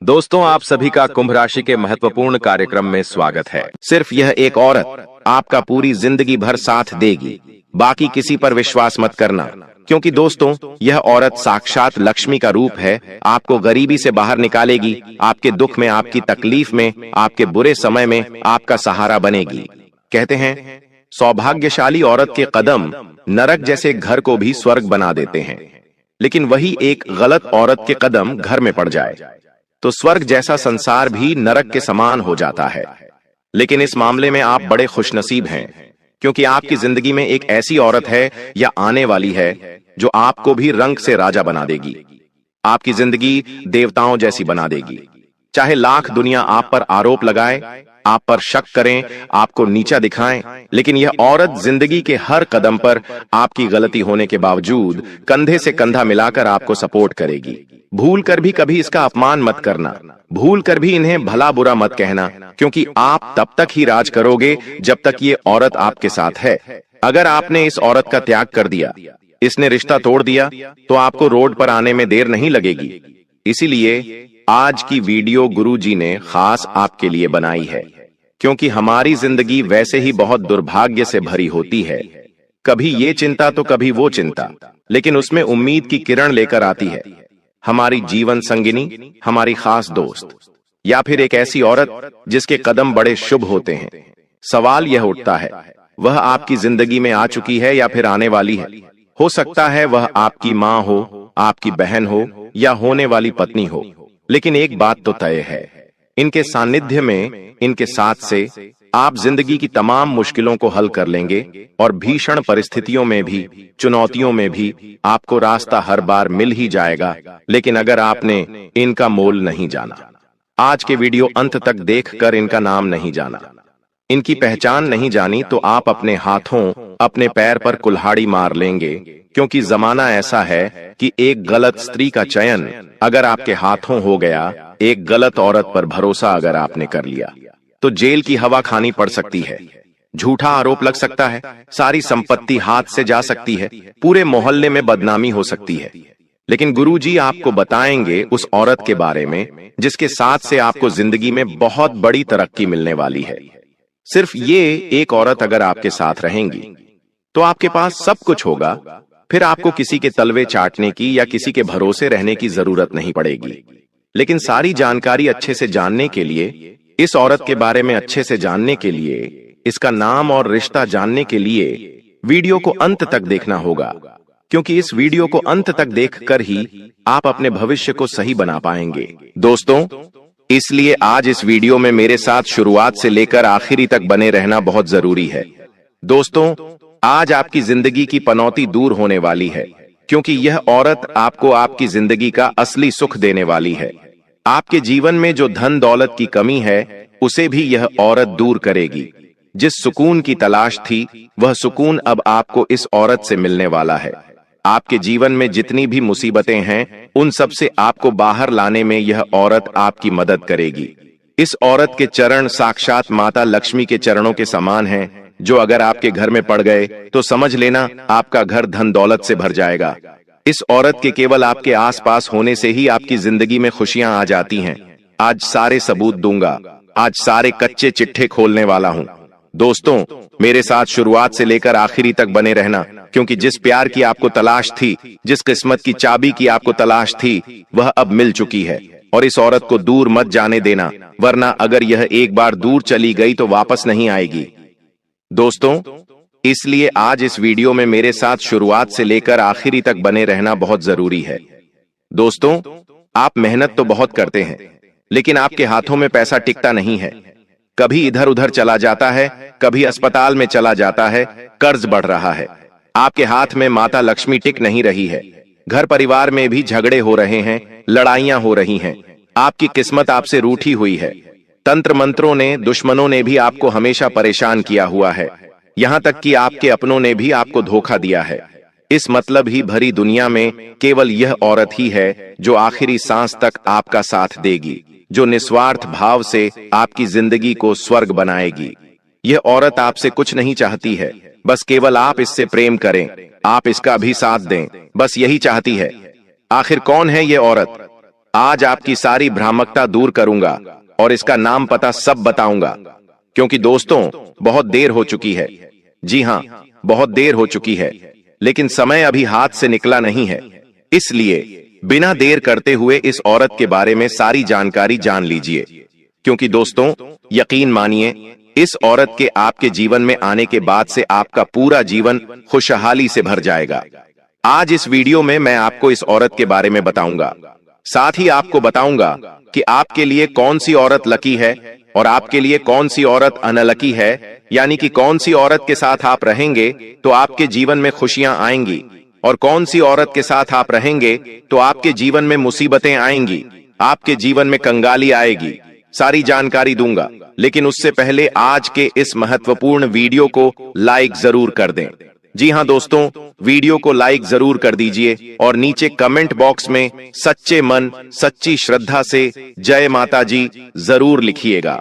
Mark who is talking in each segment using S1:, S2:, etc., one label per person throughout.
S1: दोस्तों, आप सभी का कुंभ राशि के महत्वपूर्ण कार्यक्रम में स्वागत है। सिर्फ यह एक औरत आपका पूरी जिंदगी भर साथ देगी, बाकी किसी पर विश्वास मत करना, क्योंकि दोस्तों यह औरत साक्षात लक्ष्मी का रूप है। आपको गरीबी से बाहर निकालेगी, आपके दुख में, आपकी तकलीफ में, आपके बुरे समय में आपका सहारा बनेगी। कहते हैं सौभाग्यशाली औरत के कदम नरक जैसे घर को भी स्वर्ग बना देते हैं, लेकिन वही एक गलत औरत के कदम घर में पड़ जाए तो स्वर्ग जैसा संसार भी नरक के समान हो जाता है। लेकिन इस मामले में आप बड़े खुशनसीब हैं, क्योंकि आपकी जिंदगी में एक ऐसी औरत है या आने वाली है जो आपको भी रंग से राजा बना देगी, आपकी जिंदगी देवताओं जैसी बना देगी। चाहे लाख दुनिया आप पर आरोप लगाए, आप पर शक करें, आपको नीचा दिखाएं, लेकिन यह औरत जिंदगी के हर कदम पर आपकी गलती होने के बावजूद कंधे से कंधा मिलाकर आपको सपोर्ट करेगी। भूल कर भी कभी इसका अपमान मत करना, भूल कर भी इन्हें भला बुरा मत कहना, क्योंकि आप तब तक ही राज करोगे जब तक ये औरत आपके साथ है। अगर आपने इस औरत का त्याग कर दिया, इसने रिश्ता तोड़ दिया, तो आपको रोड पर आने में देर नहीं लगेगी। इसीलिए आज की वीडियो गुरुजी ने खास आपके लिए बनाई है, क्योंकि हमारी जिंदगी वैसे ही बहुत दुर्भाग्य से भरी होती है। कभी ये चिंता तो कभी वो चिंता, लेकिन उसमें उम्मीद की किरण लेकर आती है हमारी जीवन संगिनी, हमारी खास दोस्त, या फिर एक ऐसी औरत जिसके कदम बड़े शुभ होते हैं। सवाल यह उठता है, वह आपकी जिंदगी में आ चुकी है या फिर आने वाली है? हो सकता है वह आपकी माँ हो, आपकी बहन हो, या होने वाली पत्नी हो, लेकिन एक बात तो तय है, इनके सानिध्य में, इनके साथ से आप जिंदगी की तमाम मुश्किलों को हल कर लेंगे और भीषण परिस्थितियों में भी, चुनौतियों में भी आपको रास्ता हर बार मिल ही जाएगा। लेकिन अगर आपने इनका मोल नहीं जाना, आज के वीडियो अंत तक देखकर इनका नाम नहीं जाना, इनकी पहचान नहीं जानी, तो आप अपने हाथों, अपने पैर पर कुल्हाड़ी मार लेंगे, क्योंकि जमाना ऐसा है कि एक गलत स्त्री का चयन अगर आपके हाथों हो गया, एक गलत औरत पर भरोसा अगर आपने कर लिया, तो जेल की हवा खानी पड़ सकती है, झूठा आरोप लग सकता है, सारी संपत्ति हाथ से जा सकती है, पूरे मोहल्ले में बदनामी हो सकती है। लेकिन गुरुजी आपको बताएंगे उस औरत के बारे में जिसके साथ से आपको जिंदगी में बहुत बड़ी तरक्की मिलने वाली है। सिर्फ ये एक औरत अगर आपके साथ रहेंगी तो आपके पास सब कुछ होगा, फिर आपको किसी के तलवे चाटने की या किसी के भरोसे रहने की जरूरत नहीं पड़ेगी। लेकिन सारी जानकारी अच्छे से जानने के लिए, इस औरत के बारे में अच्छे से जानने के लिए, इसका नाम और रिश्ता जानने के लिए वीडियो को अंत तक देखना होगा, क्योंकि इस वीडियो को अंत तक देखकर ही आप अपने भविष्य को सही बना पाएंगे। दोस्तों, इसलिए आज इस वीडियो में मेरे साथ शुरुआत से लेकर आखिरी तक बने रहना बहुत जरूरी है। दोस्तों, आज आपकी जिंदगी की पनौती दूर होने वाली है, क्योंकि यह औरत आपको आपकी जिंदगी का असली सुख देने वाली है। आपके जीवन में जो धन दौलत की कमी है, उसे भी यह औरत दूर करेगी। जिस सुकून की तलाश थी, वह सुकून अब आपको इस औरत से मिलने वाला है। आपके जीवन में जितनी भी मुसीबतें हैं, उन सब से आपको बाहर लाने में यह औरत आपकी मदद करेगी। इस औरत के चरण साक्षात माता लक्ष्मी के चरणों के समान हैं, जो अगर आपके घर में पड़ गए तो समझ लेना आपका घर धन दौलत से भर जाएगा। इस औरत के केवल आपके आसपास होने से ही आपकी जिंदगी में खुशियां आ जाती हैं। आज सारे सबूत दूंगा, आज सारे कच्चे चिट्ठे खोलने वाला हूं। दोस्तों, मेरे साथ शुरुआत से लेकर आखिरी तक बने रहना, क्योंकि जिस प्यार की आपको तलाश थी, जिस किस्मत की चाबी की आपको तलाश थी, वह अब मिल चुकी है। और इस औरत को दूर मत जाने देना, वरना अगर यह एक बार दूर चली गई तो वापस नहीं आएगी। दोस्तों, इसलिए आज इस वीडियो में मेरे साथ शुरुआत से लेकर आखिरी तक बने रहना बहुत जरूरी है। दोस्तों, आप मेहनत तो बहुत करते हैं, लेकिन आपके हाथों में पैसा टिकता नहीं है। कभी इधर उधर चला जाता है, कभी अस्पताल में चला जाता है, कर्ज बढ़ रहा है। आपके हाथ में माता लक्ष्मी टिक नहीं रही है, घर परिवार में भी झगड़े हो रहे हैं, लड़ाइयां हो रही हैं। आपकी किस्मत आपसे रूठी हुई है। तंत्र मंत्रों ने, दुश्मनों ने भी आपको हमेशा परेशान किया हुआ है, यहां तक कि आपके अपनों ने भी आपको धोखा दिया है। इस मतलब ही भरी दुनिया में केवल यह औरत ही है जो आखिरी सांस तक आपका साथ देगी, जो निस्वार्थ भाव से आपकी जिंदगी को स्वर्ग बनाएगी। यह औरत आपसे कुछ नहीं चाहती है, बस केवल आप इससे प्रेम करें, आप इसका भी साथ दें, बस यही चाहती है। आखिर कौन है ये औरत? आज आपकी सारी भ्रामकता दूर करूंगा और इसका नाम पता सब बताऊंगा। क्योंकि दोस्तों, बहुत देर हो चुकी है। जी हां, बहुत देर हो चुकी है, लेकिन समय अभी हाथ से निकला नहीं है। इसलिए बिना देर करते हुए इस औरत के बारे में सारी जानकारी जान लीजिए। क्योंकि दोस्तों, यकीन मानिए, इस औरत के आपके जीवन में आने के बाद से आपका पूरा जीवन खुशहाली से भर जाएगा। आज इस वीडियो में मैं आपको इस औरत के बारे में बताऊंगा। साथ ही आपको बताऊंगा कि आपके लिए कौन सी औरत लकी है और आपके लिए कौन सी औरत अनलकी है। यानी कि कौन सी औरत के साथ आप रहेंगे तो आपके जीवन में खुशियां आएंगी और कौन सी औरत के साथ आप रहेंगे तो आपके जीवन में मुसीबतें आएंगी, आपके जीवन में कंगाली आएगी। सारी जानकारी दूंगा, लेकिन उससे पहले आज के इस महत्वपूर्ण वीडियो को लाइक जरूर कर दें। जी हां दोस्तों, वीडियो को लाइक जरूर कर दीजिए और नीचे कमेंट बॉक्स में सच्चे मन सच्ची श्रद्धा से जय माता जी जरूर लिखिएगा।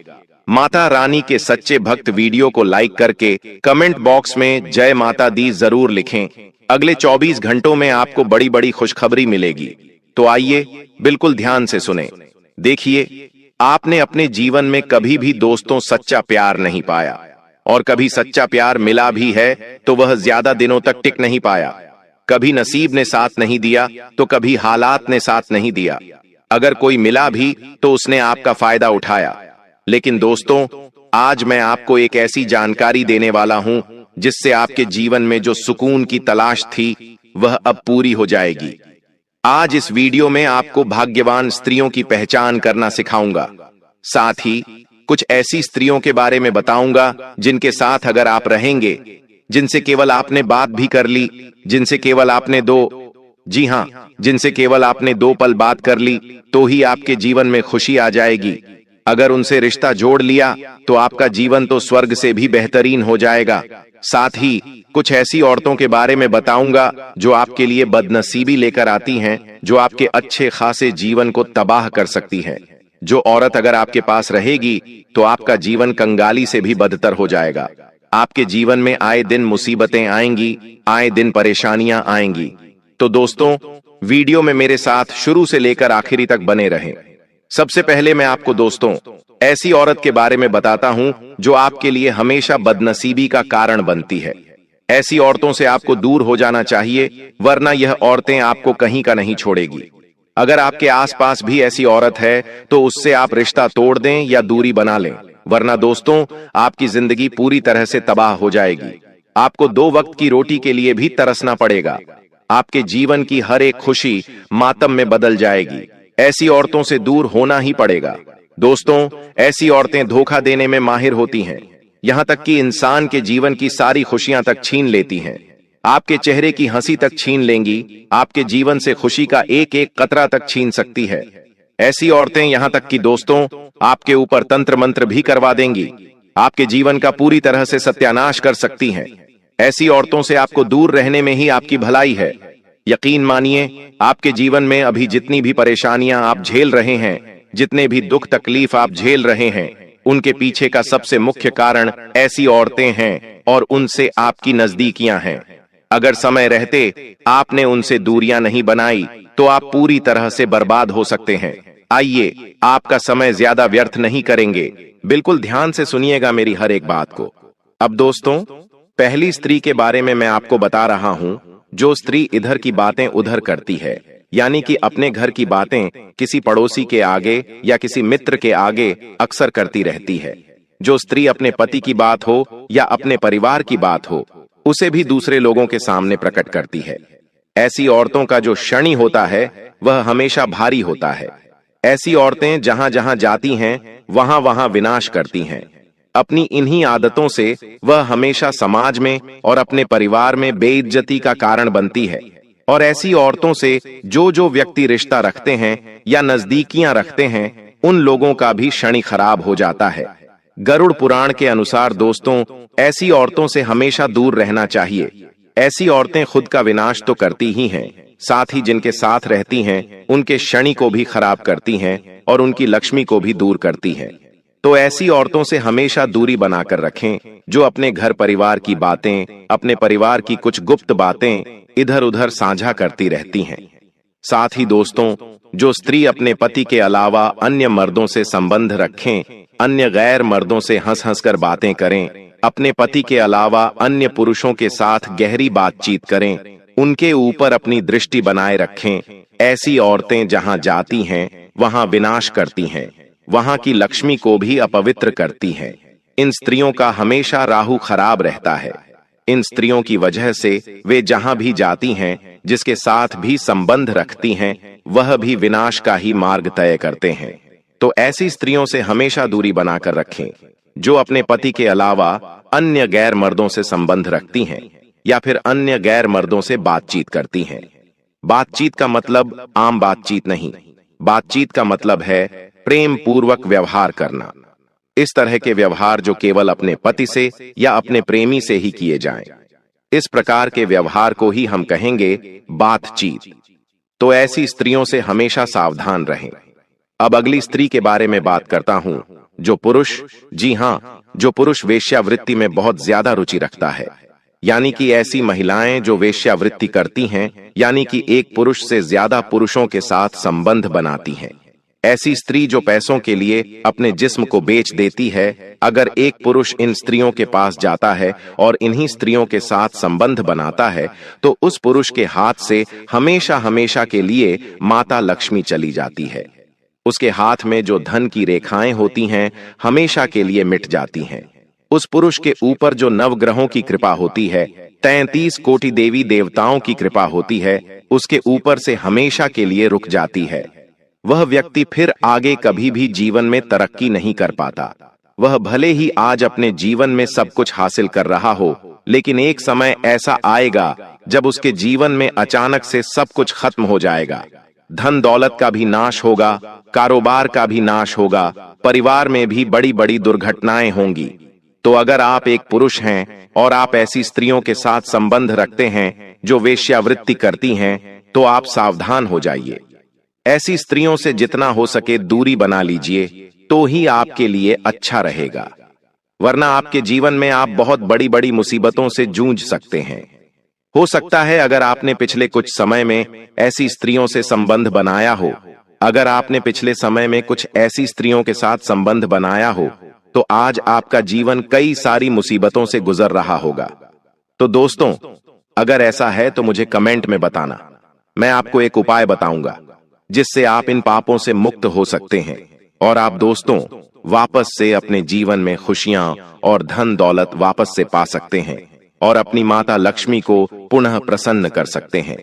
S1: माता रानी के सच्चे भक्त वीडियो को लाइक करके कमेंट बॉक्स में जय माता दी जरूर लिखें। अगले 24 घंटों में आपको बड़ी बड़ी खुशखबरी मिलेगी। तो आइए बिल्कुल ध्यान से सुने। देखिए, आपने अपने जीवन में कभी भी दोस्तों सच्चा प्यार नहीं पाया, और कभी सच्चा प्यार मिला भी है तो वह ज्यादा दिनों तक टिक नहीं पाया। कभी नसीब ने साथ नहीं दिया तो कभी हालात ने साथ नहीं दिया। अगर कोई मिला भी तो उसने आपका फायदा उठाया। लेकिन दोस्तों, आज मैं आपको एक ऐसी जानकारी देने वाला हूं जिससे आपके जीवन में जो सुकून की तलाश थी वह अब पूरी हो जाएगी। आज इस वीडियो में आपको भाग्यवान स्त्रियों की पहचान करना सिखाऊंगा। साथ ही कुछ ऐसी स्त्रियों के बारे में बताऊंगा जिनके साथ अगर आप रहेंगे, जिनसे केवल आपने बात भी कर ली, जिनसे केवल आपने जिनसे केवल आपने 2 पल बात कर ली तो ही आपके जीवन में खुशी आ जाएगी। अगर उनसे रिश्ता जोड़ लिया तो आपका जीवन तो स्वर्ग से भी बेहतरीन हो जाएगा। साथ ही कुछ ऐसी औरतों के बारे में बताऊंगा जो आपके लिए बदनसीबी लेकर आती हैं, जो आपके अच्छे खासे जीवन को तबाह कर सकती हैं। जो औरत अगर आपके पास रहेगी तो आपका जीवन कंगाली से भी बदतर हो जाएगा। आपके जीवन में आए दिन मुसीबतें आएंगी, आए दिन परेशानियां आएंगी। तो दोस्तों, वीडियो में मेरे साथ शुरू से लेकर आखिरी तक बने रहें। सबसे पहले मैं आपको दोस्तों ऐसी औरत के बारे में बताता हूं जो आपके लिए हमेशा बदनसीबी का कारण बनती है। ऐसी औरतों से आपको दूर हो जाना चाहिए, वरना यह औरतें आपको कहीं का नहीं छोड़ेगी। अगर आपके आसपास भी ऐसी औरत है तो उससे आप रिश्ता तोड़ दें या दूरी बना लें, वरना दोस्तों आपकी जिंदगी पूरी तरह से तबाह हो जाएगी। आपको 2 वक्त की रोटी के लिए भी तरसना पड़ेगा। आपके जीवन की हर एक खुशी मातम में बदल जाएगी। ऐसी औरतों से दूर होना ही पड़ेगा। दोस्तों, ऐसी औरतें धोखा देने में माहिर होती हैं, यहां तक कि इंसान के जीवन की सारी खुशियां तक छीन लेती हैं। आपके चेहरे की हंसी तक छीन लेंगी, आपके जीवन से खुशी का एक एक कतरा तक छीन सकती है। ऐसी औरतें यहां तक कि दोस्तों आपके ऊपर तंत्र मंत्र भी करवा देंगी, आपके जीवन का पूरी तरह से सत्यानाश कर सकती हैं। ऐसी औरतों से आपको दूर रहने में ही आपकी भलाई है। यकीन मानिए, आपके जीवन में अभी जितनी भी परेशानियां आप झेल रहे हैं, जितने भी दुख तकलीफ आप झेल रहे हैं, उनके पीछे का सबसे मुख्य कारण ऐसी औरतें हैं और उनसे आपकी नजदीकियां हैं। अगर समय रहते आपने उनसे दूरियां नहीं बनाई तो आप पूरी तरह से बर्बाद हो सकते हैं। आइए, आपका समय ज्यादा व्यर्थ नहीं करेंगे, बिल्कुल ध्यान से सुनिएगा मेरी हर एक बात को। अब दोस्तों, पहली स्त्री के बारे में मैं आपको बता रहा हूं, जो स्त्री इधर की बातें उधर करती है, यानी कि अपने घर की बातें किसी पड़ोसी के आगे या किसी मित्र के आगे अक्सर करती रहती है। जो स्त्री अपने पति की बात हो या अपने परिवार की बात हो, उसे भी दूसरे लोगों के सामने प्रकट करती है। ऐसी औरतों का जो शनि होता है वह हमेशा भारी होता है। ऐसी औरतें जहां जहां जाती हैं वहां वहां विनाश करती हैं। अपनी इन्हीं आदतों से वह हमेशा समाज में और अपने परिवार में बेइज्जती का कारण बनती है। और ऐसी औरतों से जो व्यक्ति रिश्ता रखते हैं या नजदीकियां रखते हैं, उन लोगों का भी शनि खराब हो जाता है। गरुड़ पुराण के अनुसार दोस्तों, ऐसी औरतों से हमेशा दूर रहना चाहिए। ऐसी औरतें खुद का विनाश तो करती ही हैं, साथ ही जिनके साथ रहती हैं उनके शनि को भी खराब करती हैं और उनकी लक्ष्मी को भी दूर करती हैं। तो ऐसी औरतों से हमेशा दूरी बनाकर रखें, जो अपने घर परिवार की बातें, अपने परिवार की कुछ गुप्त बातें इधर उधर साझा करती रहती हैं। साथ ही दोस्तों, जो स्त्री अपने पति के अलावा अन्य मर्दों से संबंध रखें, अन्य गैर मर्दों से हंस हंस कर बातें करें, अपने पति के अलावा अन्य पुरुषों के साथ गहरी बातचीत करें, उनके ऊपर अपनी दृष्टि बनाए रखें, ऐसी औरतें जहां जाती हैं वहां विनाश करती हैं, वहां की लक्ष्मी को भी अपवित्र करती हैं। इन स्त्रियों का हमेशा राहु खराब रहता है। इन स्त्रियों की वजह से वे जहां भी जाती हैं, जिसके साथ भी संबंध रखती हैं, वह भी विनाश का ही मार्ग तय करते हैं। तो ऐसी स्त्रियों से हमेशा दूरी बनाकर रखें, जो अपने पति के अलावा अन्य गैर मर्दों से संबंध रखती हैं या फिर अन्य गैर मर्दों से बातचीत करती हैं। बातचीत का मतलब आम बातचीत नहीं, बातचीत का मतलब है प्रेम पूर्वक व्यवहार करना। इस तरह के व्यवहार जो केवल अपने पति से या अपने प्रेमी से ही किए जाएं। इस प्रकार के व्यवहार को ही हम कहेंगे बातचीत। तो ऐसी स्त्रियों से हमेशा सावधान रहें। अब अगली स्त्री के बारे में बात करता हूं, जो पुरुष, जी हां, जो पुरुष वेश्यावृत्ति में बहुत ज्यादा रुचि रखता है, यानी कि ऐसी महिलाएं जो वेश्यावृत्ति करती हैं, यानी कि एक पुरुष से ज्यादा पुरुषों के साथ संबंध बनाती हैं। ऐसी स्त्री जो पैसों के लिए अपने जिस्म को बेच देती है, अगर एक पुरुष इन स्त्रियों के पास जाता है और इन्हीं स्त्रियों के साथ संबंध बनाता है, तो उस पुरुष के हाथ से हमेशा हमेशा के लिए माता लक्ष्मी चली जाती है। उसके हाथ में जो धन की रेखाएं होती हैं, हमेशा के लिए मिट जाती हैं। उस पुरुष के ऊपर जो नवग्रहों की कृपा होती है, 33 कोटि देवी देवताओं की कृपा होती है, उसके ऊपर से हमेशा के लिए रुक जाती है। वह व्यक्ति फिर आगे कभी भी जीवन में तरक्की नहीं कर पाता। वह भले ही आज अपने जीवन में सब कुछ हासिल कर रहा हो, लेकिन एक समय ऐसा आएगा जब उसके जीवन में अचानक से सब कुछ खत्म हो जाएगा। धन दौलत का भी नाश होगा, कारोबार का भी नाश होगा, परिवार में भी बड़ी बड़ी दुर्घटनाएं होंगी। तो अगर आप एक पुरुष हैं और आप ऐसी स्त्रियों के साथ संबंध रखते हैं जो वेश्यावृत्ति करती हैं, तो आप सावधान हो जाइए। ऐसी स्त्रियों से जितना हो सके दूरी बना लीजिए, तो ही आपके लिए अच्छा रहेगा। वरना आपके जीवन में आप बहुत बड़ी बड़ी मुसीबतों से जूझ सकते हैं। हो सकता है अगर आपने पिछले कुछ समय में ऐसी स्त्रियों से संबंध बनाया हो, अगर आपने पिछले समय में कुछ ऐसी स्त्रियों के साथ संबंध बनाया हो, तो आज आपका जीवन कई सारी मुसीबतों से गुजर रहा होगा। तो दोस्तों, अगर ऐसा है तो मुझे कमेंट में बताना। मैं आपको एक उपाय बताऊंगा जिससे आप इन पापों से मुक्त हो सकते हैं और आप दोस्तों वापस से अपने जीवन में खुशियां और धन दौलत वापस से पा सकते हैं और अपनी माता लक्ष्मी को पुनः प्रसन्न कर सकते हैं।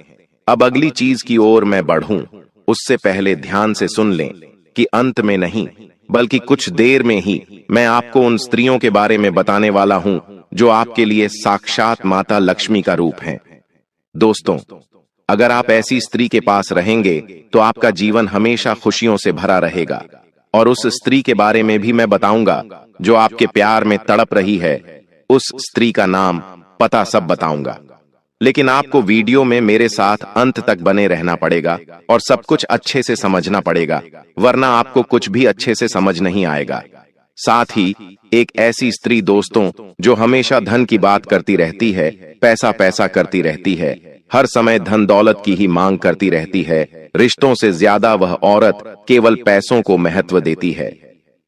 S1: अब अगली चीज की ओर मैं बढ़ूं, उससे पहले ध्यान से सुन लें कि अंत में नहीं, बल्कि कुछ देर में ही मैं आपको उन स्त्रियों के बारे में बताने वाला हूं जो आपके लिए साक्षात माता लक्ष्मी का रूप हैं। दोस्तों, अगर आप ऐसी स्त्री के पास रहेंगे तो आपका जीवन हमेशा खुशियों से भरा रहेगा। और उस स्त्री के बारे में भी मैं बताऊंगा जो आपके प्यार में तड़प रही है। उस स्त्री का नाम, पता सब बताऊंगा। लेकिन आपको वीडियो में मेरे साथ अंत तक बने रहना पड़ेगा और सब कुछ अच्छे से समझना पड़ेगा, वरना आपको कुछ भी अच्छे से समझ नहीं आएगा। साथ ही एक ऐसी स्त्री दोस्तों जो हमेशा धन की बात करती रहती है, पैसा पैसा करती रहती है, हर समय धन दौलत की ही मांग करती रहती है, रिश्तों से ज्यादा वह औरत केवल पैसों को महत्व देती है।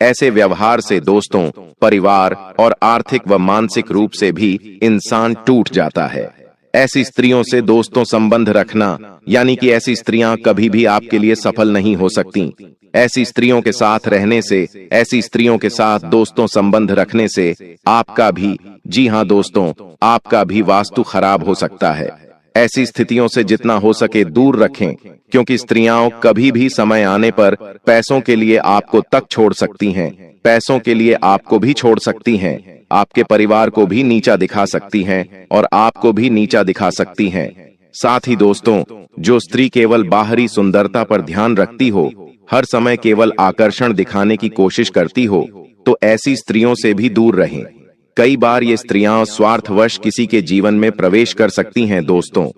S1: ऐसे व्यवहार से दोस्तों परिवार और आर्थिक व मानसिक रूप से भी इंसान टूट जाता है। ऐसी स्त्रियों से दोस्तों संबंध रखना, यानी कि ऐसी स्त्रियां कभी भी आपके लिए सफल नहीं हो सकती। ऐसी स्त्रियों के साथ रहने से, ऐसी स्त्रियों के साथ दोस्तों संबंध रखने से आपका भी, जी हां दोस्तों, आपका भी वास्तु खराब हो सकता है। ऐसी स्थितियों से जितना हो सके दूर रखें, क्योंकि स्त्रियां कभी भी समय आने पर पैसों के लिए आपको तक छोड़ सकती हैं, पैसों के लिए आपको भी छोड़ सकती हैं, आपके परिवार को भी नीचा दिखा सकती हैं और आपको भी नीचा दिखा सकती हैं। साथ ही दोस्तों, जो स्त्री केवल बाहरी सुंदरता पर ध्यान रखती हो, हर समय केवल आकर्षण दिखाने की कोशिश करती हो, तो ऐसी स्त्रियों से भी दूर रहें। कई बार ये स्त्रियां स्वार्थवश किसी के जीवन में प्रवेश कर सकती हैं दोस्तों।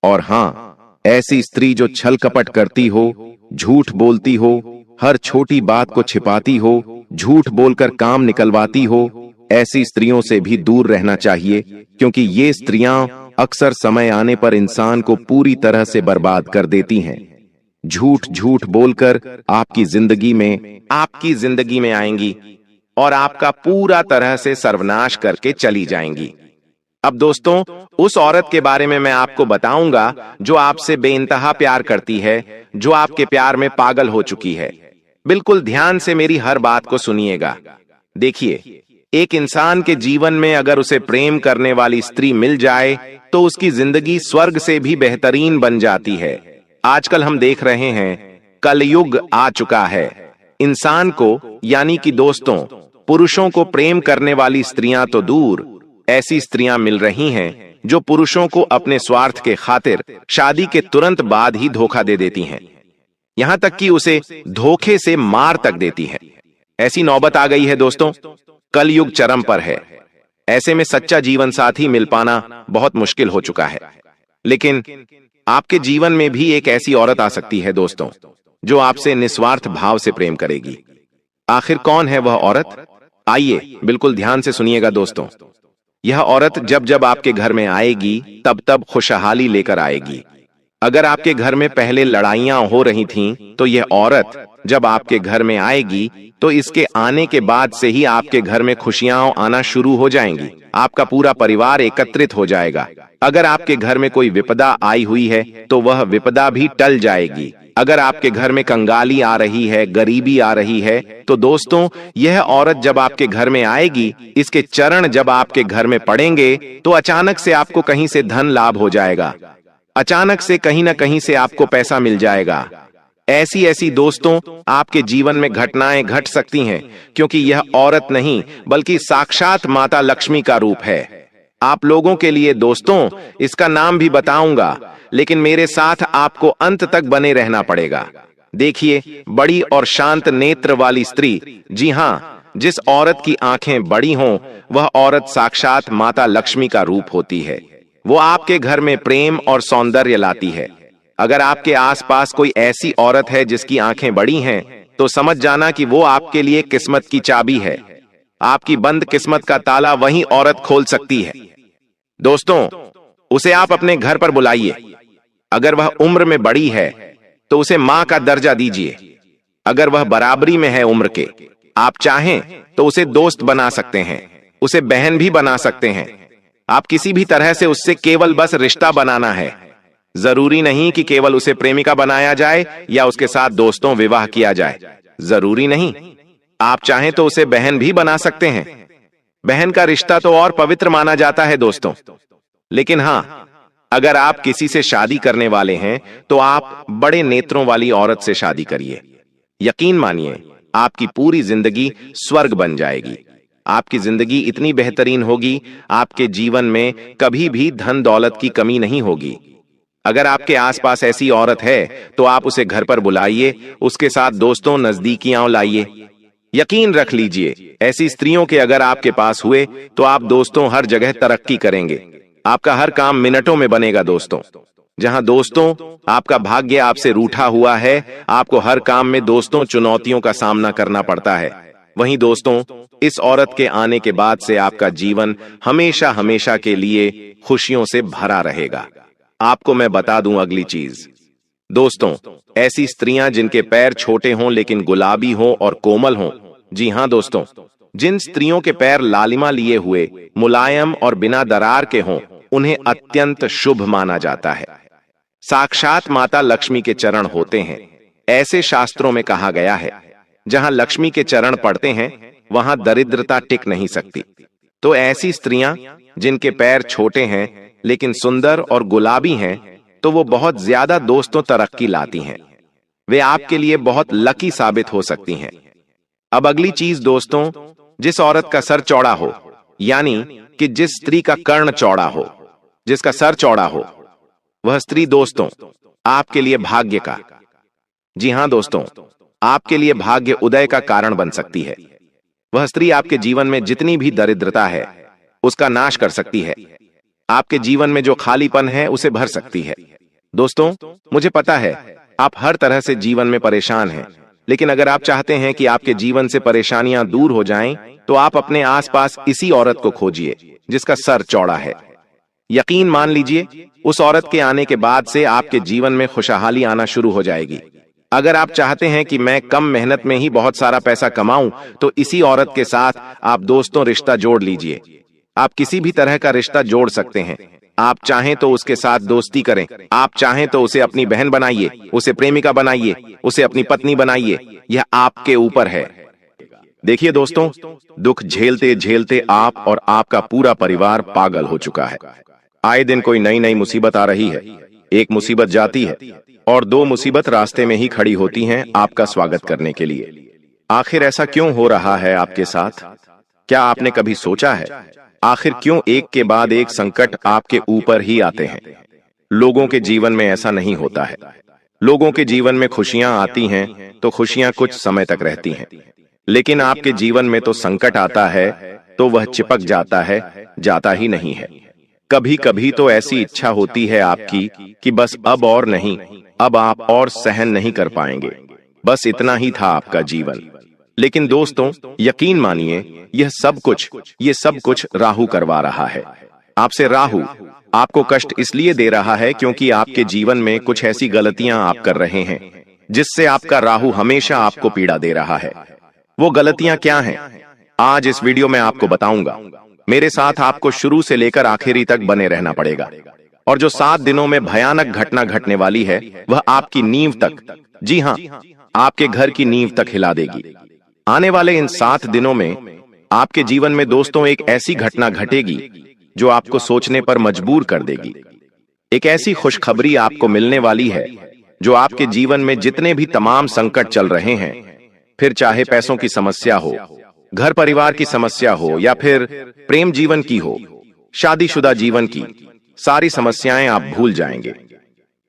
S1: और हाँ, ऐसी स्त्री जो छल कपट करती हो, झूठ बोलती हो, हर छोटी बात को छिपाती हो, झूठ बोलकर काम निकलवाती हो, ऐसी स्त्रियों से भी दूर रहना चाहिए, क्योंकि ये स्त्रियां अक्सर समय आने पर इंसान को पूरी तरह से बर्बाद कर देती हैं। झूठ झूठ बोलकर आपकी जिंदगी में आएंगी और आपका पूरा तरह से सर्वनाश करके चली जाएंगी। अब दोस्तों, उस औरत के बारे में मैं आपको बताऊंगा जो आपसे बेइंतहा प्यार करती है, जो आपके प्यार में पागल हो चुकी है। बिल्कुल ध्यान से मेरी हर बात को सुनिएगा। देखिए, एक इंसान के जीवन में अगर उसे प्रेम करने वाली स्त्री मिल जाए तो उसकी जिंदगी स्वर्ग से भी बेहतरीन बन जाती है। आजकल हम देख रहे हैं कलयुग आ चुका है। इंसान को यानी कि दोस्तों, पुरुषों को प्रेम करने वाली स्त्रियां तो दूर, ऐसी स्त्रियां मिल रही हैं जो पुरुषों को अपने स्वार्थ के खातिर शादी के तुरंत बाद ही धोखा दे देती हैं, यहां तक कि उसे धोखे से मार तक देती हैं। ऐसी नौबत आ गई है दोस्तों, कलयुग चरम पर है। ऐसे में सच्चा जीवन साथी मिल पाना बहुत मुश्किल हो चुका है। लेकिन आपके जीवन में भी एक ऐसी औरत आ सकती है दोस्तों, जो आपसे निस्वार्थ भाव से प्रेम करेगी। आखिर कौन है वह औरत? आइए बिल्कुल ध्यान से सुनिएगा दोस्तों। यह औरत जब जब आपके घर में आएगी तब तब खुशहाली लेकर आएगी। अगर आपके घर में पहले लड़ाइयां हो रही थीं, तो यह औरत जब आपके घर में आएगी तो इसके आने के बाद से ही आपके घर में खुशियां आना शुरू हो जाएंगी। आपका पूरा परिवार एकत्रित हो जाएगा। अगर आपके घर में कोई विपदा आई हुई है तो वह विपदा भी टल जाएगी। अगर आपके घर में कंगाली आ रही है, गरीबी आ रही है, तो दोस्तों, यह औरत जब आपके घर में आएगी, इसके चरण जब आपके घर में पड़ेंगे तो अचानक से आपको कहीं से धन लाभ हो जाएगा। अचानक से कहीं ना कहीं से आपको पैसा मिल जाएगा। ऐसी ऐसी दोस्तों आपके जीवन में घटनाएं घट सकती हैं, क्योंकि यह औरत नहीं बल्कि साक्षात माता लक्ष्मी का रूप है। आप लोगों के लिए दोस्तों इसका नाम भी बताऊंगा, लेकिन मेरे साथ आपको अंत तक बने रहना पड़ेगा। देखिए, बड़ी और शांत नेत्र वाली स्त्री, जी हाँ, जिस औरत की आंखें बड़ी हों, वह औरत साक्षात माता लक्ष्मी का रूप होती है। वो आपके घर में प्रेम और सौंदर्य लाती है। अगर आपके आसपास कोई ऐसी औरत है जिसकी आंखें बड़ी हैं, तो समझ जाना कि वो आपके लिए किस्मत की चाबी है। आपकी बंद किस्मत का ताला वही औरत खोल सकती है। दोस्तों, उसे आप अपने घर पर बुलाइए। अगर वह उम्र में बड़ी है तो उसे मां का दर्जा दीजिए। अगर वह बराबरी में है उम्र के, आप चाहें तो उसे दोस्त बना सकते हैं, उसे बहन भी बना सकते हैं। आप किसी भी तरह से उससे केवल बस रिश्ता बनाना है। जरूरी नहीं कि केवल उसे प्रेमिका बनाया जाए या उसके साथ दोस्तों विवाह किया जाए, जरूरी नहीं। आप चाहें तो उसे बहन भी बना सकते हैं। बहन का रिश्ता तो और पवित्र माना जाता है दोस्तों। लेकिन हां, अगर आप किसी से शादी करने वाले हैं तो आप बड़े नेत्रों वाली औरत से शादी करिए। यकीन मानिए, आपकी पूरी जिंदगी स्वर्ग बन जाएगी। आपकी जिंदगी इतनी बेहतरीन होगी, आपके जीवन में कभी भी धन दौलत की कमी नहीं होगी। अगर आपके आसपास ऐसी औरत है तो आप उसे घर पर बुलाइए, उसके साथ दोस्तों नजदीकियां लाइए। यकीन रख लीजिए, ऐसी स्त्रियों के अगर आपके पास हुए तो आप दोस्तों हर जगह तरक्की करेंगे। आपका हर काम मिनटों में बनेगा दोस्तों। जहां दोस्तों आपका भाग्य आपसे रूठा हुआ है, आपको हर काम में दोस्तों चुनौतियों का सामना करना पड़ता है, वहीं दोस्तों इस औरत के आने के बाद से आपका जीवन हमेशा हमेशा के लिए खुशियों से भरा रहेगा। आपको मैं बता दूं अगली चीज दोस्तों, ऐसी स्त्रियां जिनके पैर छोटे हों लेकिन गुलाबी हों और कोमल हों, जी हां दोस्तों, जिन स्त्रियों के पैर लालिमा लिए हुए, मुलायम और बिना दरार के हों, उन्हें अत्यंत शुभ माना जाता है। साक्षात माता लक्ष्मी के चरण होते हैं। ऐसे शास्त्रों में कहा गया है, जहां लक्ष्मी के चरण पड़ते हैं वहां दरिद्रता टिक नहीं सकती। तो ऐसी स्त्रियां जिनके पैर छोटे हैं लेकिन सुंदर और गुलाबी हैं, तो वो बहुत ज्यादा दोस्तों तरक्की लाती हैं। वे आपके लिए बहुत लकी साबित हो सकती हैं। अब अगली चीज दोस्तों, जिस औरत का सर चौड़ा हो, यानी कि जिस स्त्री का कर्ण चौड़ा हो, जिसका सर चौड़ा हो, वह स्त्री दोस्तों आपके लिए भाग्य का, जी हां दोस्तों, आपके लिए भाग्य उदय का कारण बन सकती है। वह स्त्री आपके जीवन में जितनी भी दरिद्रता है उसका नाश कर सकती है। आपके जीवन में जो खालीपन है उसे भर सकती है। दोस्तों, मुझे पता है आप हर तरह से जीवन में परेशान हैं, लेकिन अगर आप चाहते हैं कि आपके जीवन से परेशानियां दूर हो जाएं, तो आप अपने आसपास इसी औरत को खोजिए जिसका सर चौड़ा है। यकीन मान लीजिए, उस औरत के आने के बाद से आपके जीवन में खुशहाली आना शुरू हो जाएगी। अगर आप चाहते हैं कि मैं कम मेहनत में ही बहुत सारा पैसा कमाऊं, तो इसी औरत के साथ आप दोस्तों रिश्ता जोड़ लीजिए। आप किसी भी तरह का रिश्ता जोड़ सकते हैं। आप चाहें तो उसके साथ दोस्ती करें, आप चाहें तो उसे अपनी बहन बनाइए, उसे प्रेमिका बनाइए, उसे अपनी पत्नी बनाइए। यह आपके ऊपर है। देखिए दोस्तों, दुख झेलते झेलते आप और आपका पूरा परिवार पागल हो चुका है। आए दिन कोई नई नई मुसीबत आ रही है। एक मुसीबत जाती है और दो मुसीबत रास्ते में ही खड़ी होती हैं आपका स्वागत करने के लिए। आखिर ऐसा क्यों हो रहा है आपके साथ? क्या आपने कभी सोचा है आखिर क्यों एक के बाद एक संकट आपके ऊपर ही आते हैं? लोगों के जीवन में ऐसा नहीं होता है। लोगों के जीवन में खुशियां आती हैं तो खुशियां कुछ समय तक रहती हैं, लेकिन आपके जीवन में तो संकट आता है तो वह चिपक जाता है, जाता ही नहीं है। कभी कभी तो ऐसी इच्छा होती है आपकी कि बस अब और नहीं, अब आप और सहन नहीं कर पाएंगे। बस इतना ही था आपका जीवन। लेकिन दोस्तों, यकीन मानिए, ये सब कुछ राहु करवा रहा है आपसे। राहु आपको कष्ट इसलिए दे रहा है क्योंकि आपके जीवन में कुछ ऐसी गलतियां आप कर रहे हैं जिससे आपका राहु हमेशा आपको पीड़ा दे रहा है। वो गलतियां क्या हैं? आज इस वीडियो में आपको बताऊंगा। मेरे साथ आपको शुरू से लेकर आखिरी तक बने रहना पड़ेगा। और जो 7 दिनों में भयानक घटना घटने वाली है, वह आपकी नींव तक, जी हां, आपके घर की नींव तक हिला देगी। आने वाले इन 7 दिनों में आपके जीवन में दोस्तों एक ऐसी घटना घटेगी जो आपको सोचने पर मजबूर कर देगी। एक ऐसी खुशखबरी आपको मिलने वाली है जो आपके जीवन में जितने भी तमाम संकट चल रहे हैं, फिर चाहे पैसों की समस्या हो, घर परिवार की समस्या हो, या फिर प्रेम जीवन की हो, शादीशुदा जीवन की, सारी समस्याएं आप भूल जाएंगे।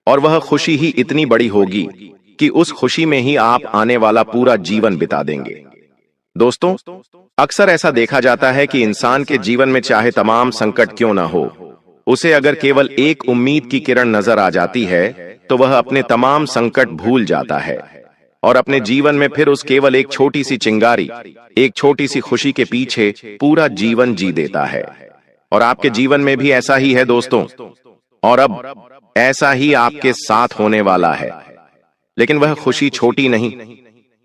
S1: और वह खुशी ही इतनी बड़ी होगी कि उस खुशी में ही आप आने वाला पूरा जीवन बिता देंगे। दोस्तों, अक्सर ऐसा देखा जाता है कि इंसान के जीवन में चाहे तमाम संकट क्यों ना हो, उसे अगर केवल एक उम्मीद की किरण नजर आ जाती है तो वह अपने तमाम संकट भूल जाता है और अपने जीवन में फिर उस केवल एक छोटी सी चिंगारी, एक छोटी सी खुशी के पीछे पूरा जीवन जी देता है। और आपके जीवन में भी ऐसा ही है दोस्तों, और अब ऐसा ही आपके साथ होने वाला है। लेकिन वह खुशी छोटी नहीं,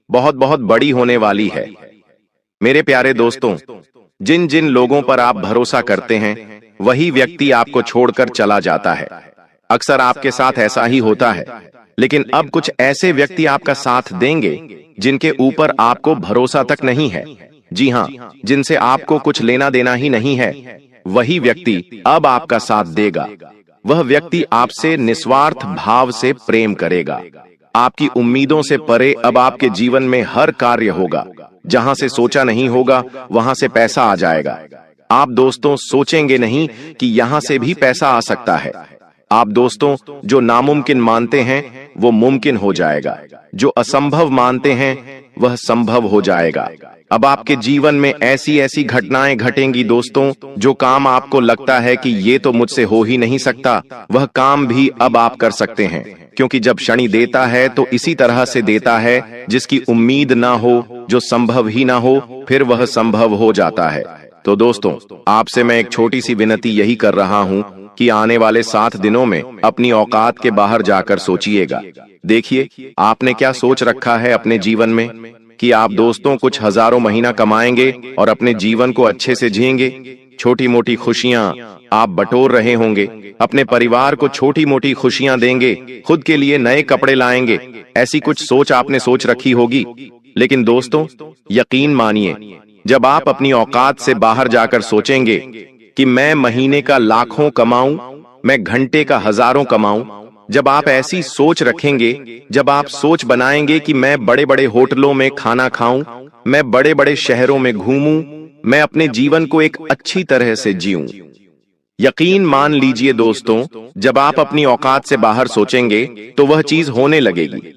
S1: बहुत बहुत बड़ी होने वाली है। मेरे प्यारे दोस्तों, जिन जिन लोगों पर आप भरोसा करते हैं, वही व्यक्ति आपको छोड़कर चला जाता है। अक्सर आपके साथ ऐसा ही होता है। लेकिन अब कुछ ऐसे व्यक्ति आपका साथ देंगे जिनके ऊपर आपको भरोसा तक नहीं है। जी हां, जिनसे आपको कुछ लेना देना ही नहीं है, वही व्यक्ति अब आपका साथ देगा। वह व्यक्ति आपसे निस्वार्थ भाव से प्रेम करेगा। आपकी उम्मीदों से परे अब आपके जीवन में हर कार्य होगा। जहां से सोचा नहीं होगा, वहां से पैसा आ जाएगा। आप दोस्तों सोचेंगे नहीं कि यहां से भी पैसा आ सकता है। आप दोस्तों जो नामुमकिन मानते हैं वो मुमकिन हो जाएगा, जो असंभव मानते हैं वह संभव हो जाएगा। अब आपके जीवन में ऐसी ऐसी घटनाएं घटेंगी दोस्तों, जो काम आपको लगता है कि ये तो मुझसे हो ही नहीं सकता, वह काम भी अब आप कर सकते हैं। क्योंकि जब शनि देता है तो इसी तरह से देता है, जिसकी उम्मीद ना हो, जो संभव ही ना हो, फिर वह संभव हो जाता है। तो दोस्तों, आपसे मैं एक छोटी सी विनती यही कर रहा हूं कि आने वाले 7 दिनों में अपनी औकात के बाहर जाकर सोचिएगा। देखिए, आपने क्या सोच रखा है अपने जीवन में कि आप दोस्तों कुछ हजारों महीना कमाएंगे और अपने जीवन को अच्छे से जिएंगे। छोटी मोटी खुशियां आप बटोर रहे होंगे, अपने परिवार को छोटी मोटी खुशियां देंगे, खुद के लिए नए कपड़े लाएंगे। ऐसी कुछ सोच आपने सोच रखी होगी। लेकिन दोस्तों, यकीन मानिए, जब आप अपनी औकात से बाहर जाकर सोचेंगे कि मैं महीने का लाखों कमाऊं, मैं घंटे का हजारों कमाऊं, जब आप ऐसी सोच रखेंगे, जब आप सोच बनाएंगे कि मैं बड़े बड़े होटलों में खाना खाऊं, मैं बड़े बड़े शहरों में घूमूं, मैं अपने जीवन को एक अच्छी तरह से जीऊं, यकीन मान लीजिए दोस्तों, जब आप अपनी औकात से बाहर सोचेंगे तो वह चीज होने लगेगी।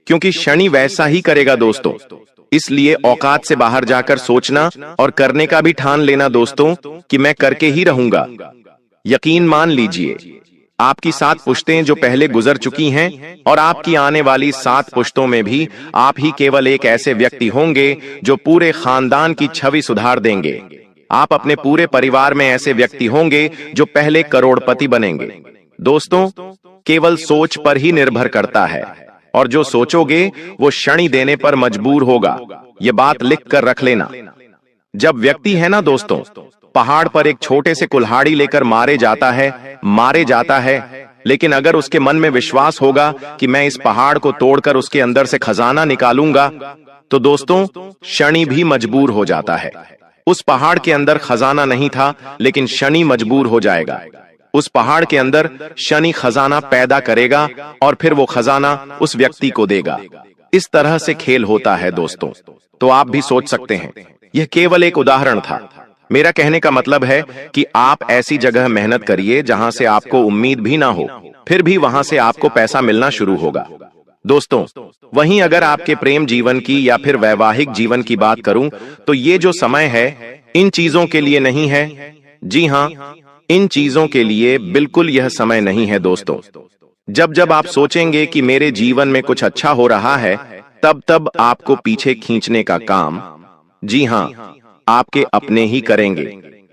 S1: क्योंकि शनि वैसा ही करेगा दोस्तों। इसलिए औकात से बाहर जाकर सोचना और करने का भी ठान लेना दोस्तों कि मैं करके ही रहूंगा। यकीन मान लीजिए, आपकी 7 पुश्तें जो पहले गुजर चुकी हैं और आपकी आने वाली 7 पुश्तों में भी आप ही केवल एक ऐसे व्यक्ति होंगे जो पूरे खानदान की छवि सुधार देंगे। आप अपने पूरे परिवार में ऐसे व्यक्ति होंगे जो पहले करोड़पति बनेंगे। दोस्तों, केवल सोच पर ही निर्भर करता है, और जो सोचोगे वो शनि देने पर मजबूर होगा। ये बात लिख कर रख लेना। जब व्यक्ति है ना दोस्तों, पहाड़ पर एक छोटे से कुल्हाड़ी लेकर मारे जाता है, लेकिन अगर उसके मन में विश्वास होगा कि मैं इस पहाड़ को तोड़कर उसके अंदर से खजाना निकालूंगा, तो दोस्तों शनि भी मजबूर हो जाता है। उस पहाड़ के अंदर खजाना नहीं था, लेकिन शनि मजबूर हो जाएगा। उस पहाड़ के अंदर शनि खजाना पैदा करेगा और फिर वो खजाना उस व्यक्ति को देगा। इस तरह से खेल होता है दोस्तों। तो आप भी सोच सकते हैं, यह केवल एक उदाहरण था। मेरा कहने का मतलब है कि आप ऐसी जगह मेहनत करिए जहां से आपको उम्मीद भी ना हो, फिर भी वहां से आपको पैसा मिलना शुरू होगा। दोस्तों, वहीं अगर आपके प्रेम जीवन की या फिर वैवाहिक जीवन की बात करूं, तो ये जो समय है इन चीजों के लिए नहीं है। जी हां, इन चीजों के लिए बिल्कुल यह समय नहीं है दोस्तों। जब जब आप सोचेंगे कि मेरे जीवन में कुछ अच्छा हो रहा है, तब तब आपको पीछे खींचने का काम, जी हां, आपके अपने ही करेंगे।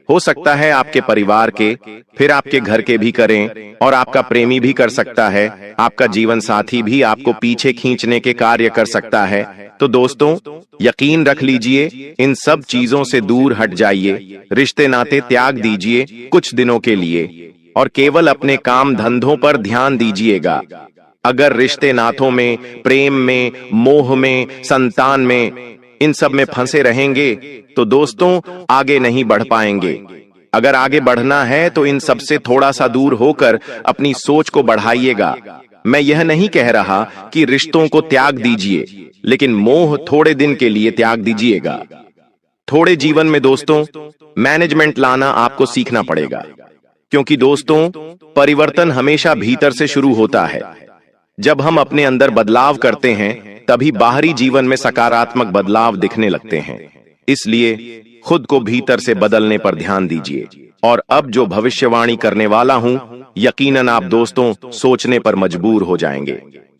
S1: हो सकता है आपके परिवार के, फिर आपके घर के भी करें, और आपका प्रेमी भी कर सकता है, आपका जीवन साथी भी आपको पीछे खींचने के कार्य कर सकता है। तो दोस्तों, यकीन रख लीजिए, इन सब चीजों से दूर हट जाइए, रिश्ते नाते त्याग दीजिए कुछ दिनों के लिए, और केवल अपने काम धंधों पर ध्यान दीजिएगा। अगर रिश्ते नातों में, प्रेम में, मोह में, संतान में, इन सब में फंसे रहेंगे तो दोस्तों आगे नहीं बढ़ पाएंगे। अगर आगे बढ़ना है तो इन सब से थोड़ा सा दूर होकर अपनी सोच को बढ़ाइएगा। मैं यह नहीं कह रहा कि रिश्तों को त्याग दीजिए, लेकिन मोह थोड़े दिन के लिए त्याग दीजिएगा। थोड़े जीवन में दोस्तों मैनेजमेंट लाना आपको सीखना पड़ेगा, क्योंकि दोस्तों परिवर्तन हमेशा भीतर से शुरू होता है। जब हम अपने अंदर बदलाव करते हैं, तभी बाहरी जीवन में सकारात्मक बदलाव दिखने लगते हैं। इसलिए खुद को भीतर से बदलने पर ध्यान दीजिए। और अब जो भविष्यवाणी करने वाला हूं, यकीनन आप दोस्तों सोचने पर मजबूर हो जाएंगे।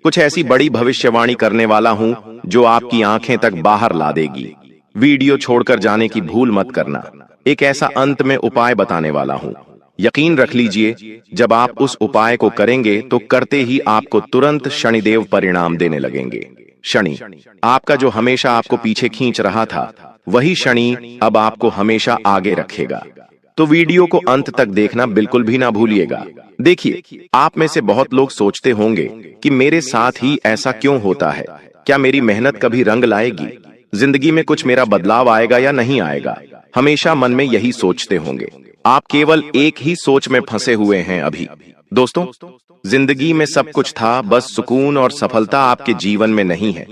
S1: कुछ ऐसी बड़ी भविष्यवाणी करने वाला हूं जो आपकी आंखें तक बाहर ला देगी। वीडियो छोड़कर जाने की भूल मत करना। एक ऐसा अंत में उपाय बताने वाला हूं। यकीन रख लीजिए, जब आप उस उपाय को करेंगे तो करते ही आपको तुरंत शनिदेव परिणाम देने लगेंगे। शनि, आपका जो हमेशा आपको पीछे खींच रहा था, वही शनि अब आपको हमेशा आगे रखेगा। तो वीडियो को अंत तक देखना बिल्कुल भी ना भूलिएगा। देखिए, आप में से बहुत लोग सोचते होंगे कि मेरे साथ ही ऐसा क्यों होता है? क्या मेरी मेहनत कभी रंग लाएगी? जिंदगी में कुछ मेरा बदलाव आएगा या नहीं आएगा? हमेशा मन में यही सोचते होंगे। आप केवल एक ही सोच में फंसे हुए हैं अभी। दोस्तों, जिंदगी में सब कुछ था, बस सुकून और सफलता आपके जीवन में नहीं है।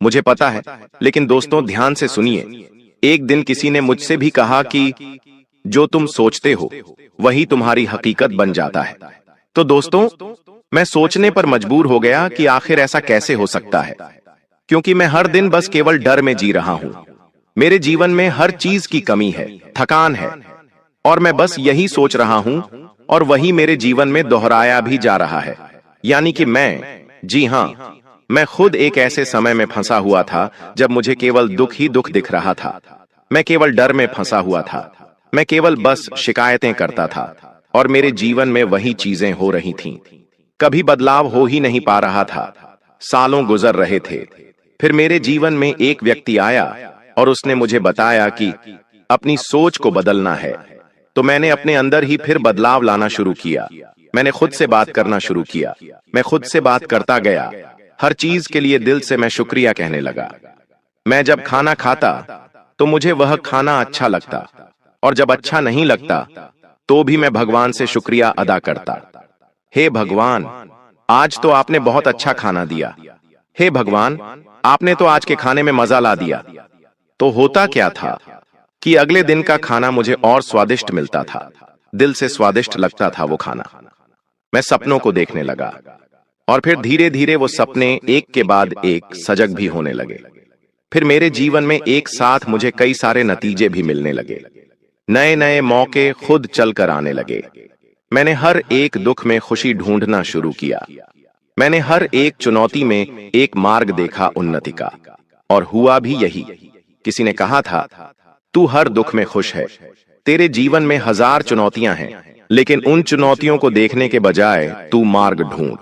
S1: मुझे पता है, लेकिन दोस्तों ध्यान से सुनिए। एक दिन किसी ने मुझसे भी कहा कि जो तुम सोचते हो वही तुम्हारी हकीकत बन जाता है। तो दोस्तों, मैं सोचने पर मजबूर हो गया कि आखिर ऐसा कैसे हो सकता है, क्योंकि मैं हर दिन बस केवल डर में जी रहा हूं। मेरे जीवन में हर चीज की कमी है, थकान है, और मैं बस यही सोच रहा हूं, और वही मेरे जीवन में दोहराया भी जा रहा है। यानी कि जी हां, मैं खुद एक ऐसे समय में फंसा हुआ था जब मुझे केवल दुख ही दुख दिख रहा था। मैं केवल डर में फंसा हुआ था। मैं केवल बस शिकायतें करता था, और मेरे जीवन में वही चीजें हो रही थीं। कभी बदलाव हो ही नहीं पा रहा था। सालों गुजर रहे थे। फिर मेरे जीवन में एक व्यक्ति आया और उसने मुझे बताया कि अपनी सोच को बदलना है। तो मैंने अपने अंदर ही फिर बदलाव लाना शुरू किया। मैंने खुद से बात करना शुरू किया। मैं खुद से बात करता गया। हर चीज के लिए दिल से मैं शुक्रिया कहने लगा। मैं जब खाना खाता तो मुझे वह खाना अच्छा लगता, और जब अच्छा नहीं लगता तो भी मैं भगवान से शुक्रिया अदा करता। हे भगवान, आज तो आपने बहुत अच्छा खाना दिया। हे भगवान, आपने तो आज के खाने में मजा ला दिया। तो होता क्या था कि अगले दिन का खाना मुझे और स्वादिष्ट मिलता था। दिल से स्वादिष्ट लगता था वो खाना। मैं सपनों को देखने लगा, और फिर धीरे धीरे वो सपने एक के बाद एक सजग भी होने लगे। फिर मेरे जीवन में एक साथ मुझे कई सारे नतीजे भी मिलने लगे। नए नए मौके खुद चलकर आने लगे। मैंने हर एक दुख में खुशी ढूंढना शुरू किया। मैंने हर एक चुनौती में एक मार्ग देखा उन्नति का, और हुआ भी यही। किसी ने कहा था तू हर दुख में खुश है। तेरे जीवन में हजार चुनौतियां हैं, लेकिन उन चुनौतियों को देखने के बजाय तू मार्ग ढूंढ।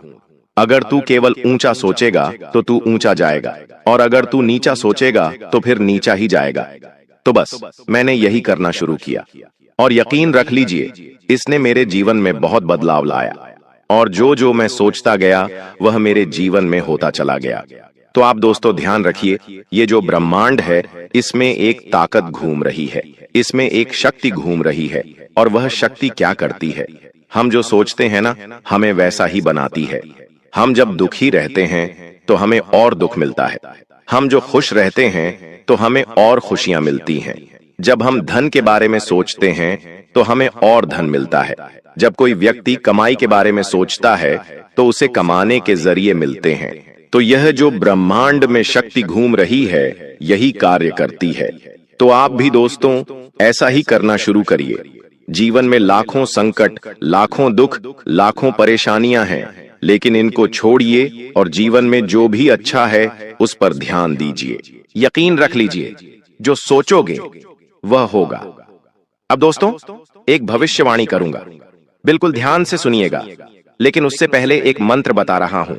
S1: अगर तू केवल ऊंचा सोचेगा तो तू ऊंचा जाएगा, और अगर तू नीचा सोचेगा तो फिर नीचा ही जाएगा। तो बस मैंने यही करना शुरू किया, और यकीन रख लीजिए, इसने मेरे जीवन में बहुत बदलाव लाया, और जो जो मैं सोचता गया वह मेरे जीवन में होता चला गया। तो आप दोस्तों ध्यान रखिए, ये जो ब्रह्मांड है इसमें एक ताकत घूम रही है, इसमें एक शक्ति घूम रही है, और वह शक्ति क्या करती है, हम जो सोचते हैं ना, हमें वैसा ही बनाती है। हम जब दुखी रहते हैं तो हमें और दुख मिलता है, हम जो खुश रहते हैं तो हमें और खुशियां मिलती हैं। जब हम धन के बारे में सोचते हैं तो हमें और धन मिलता है। जब कोई व्यक्ति कमाई के बारे में सोचता है तो उसे कमाने के जरिए मिलते हैं। तो यह जो ब्रह्मांड में शक्ति घूम रही है, यही कार्य करती है। तो आप भी दोस्तों ऐसा ही करना शुरू करिए। जीवन में लाखों संकट, लाखों दुख, लाखों परेशानियां हैं, लेकिन इनको छोड़िए और जीवन में जो भी अच्छा है उस पर ध्यान दीजिए। यकीन रख लीजिए, जो सोचोगे वह होगा। अब दोस्तों एक भविष्यवाणी करूंगा, बिल्कुल ध्यान से सुनिएगा, लेकिन उससे पहले एक मंत्र बता रहा हूं।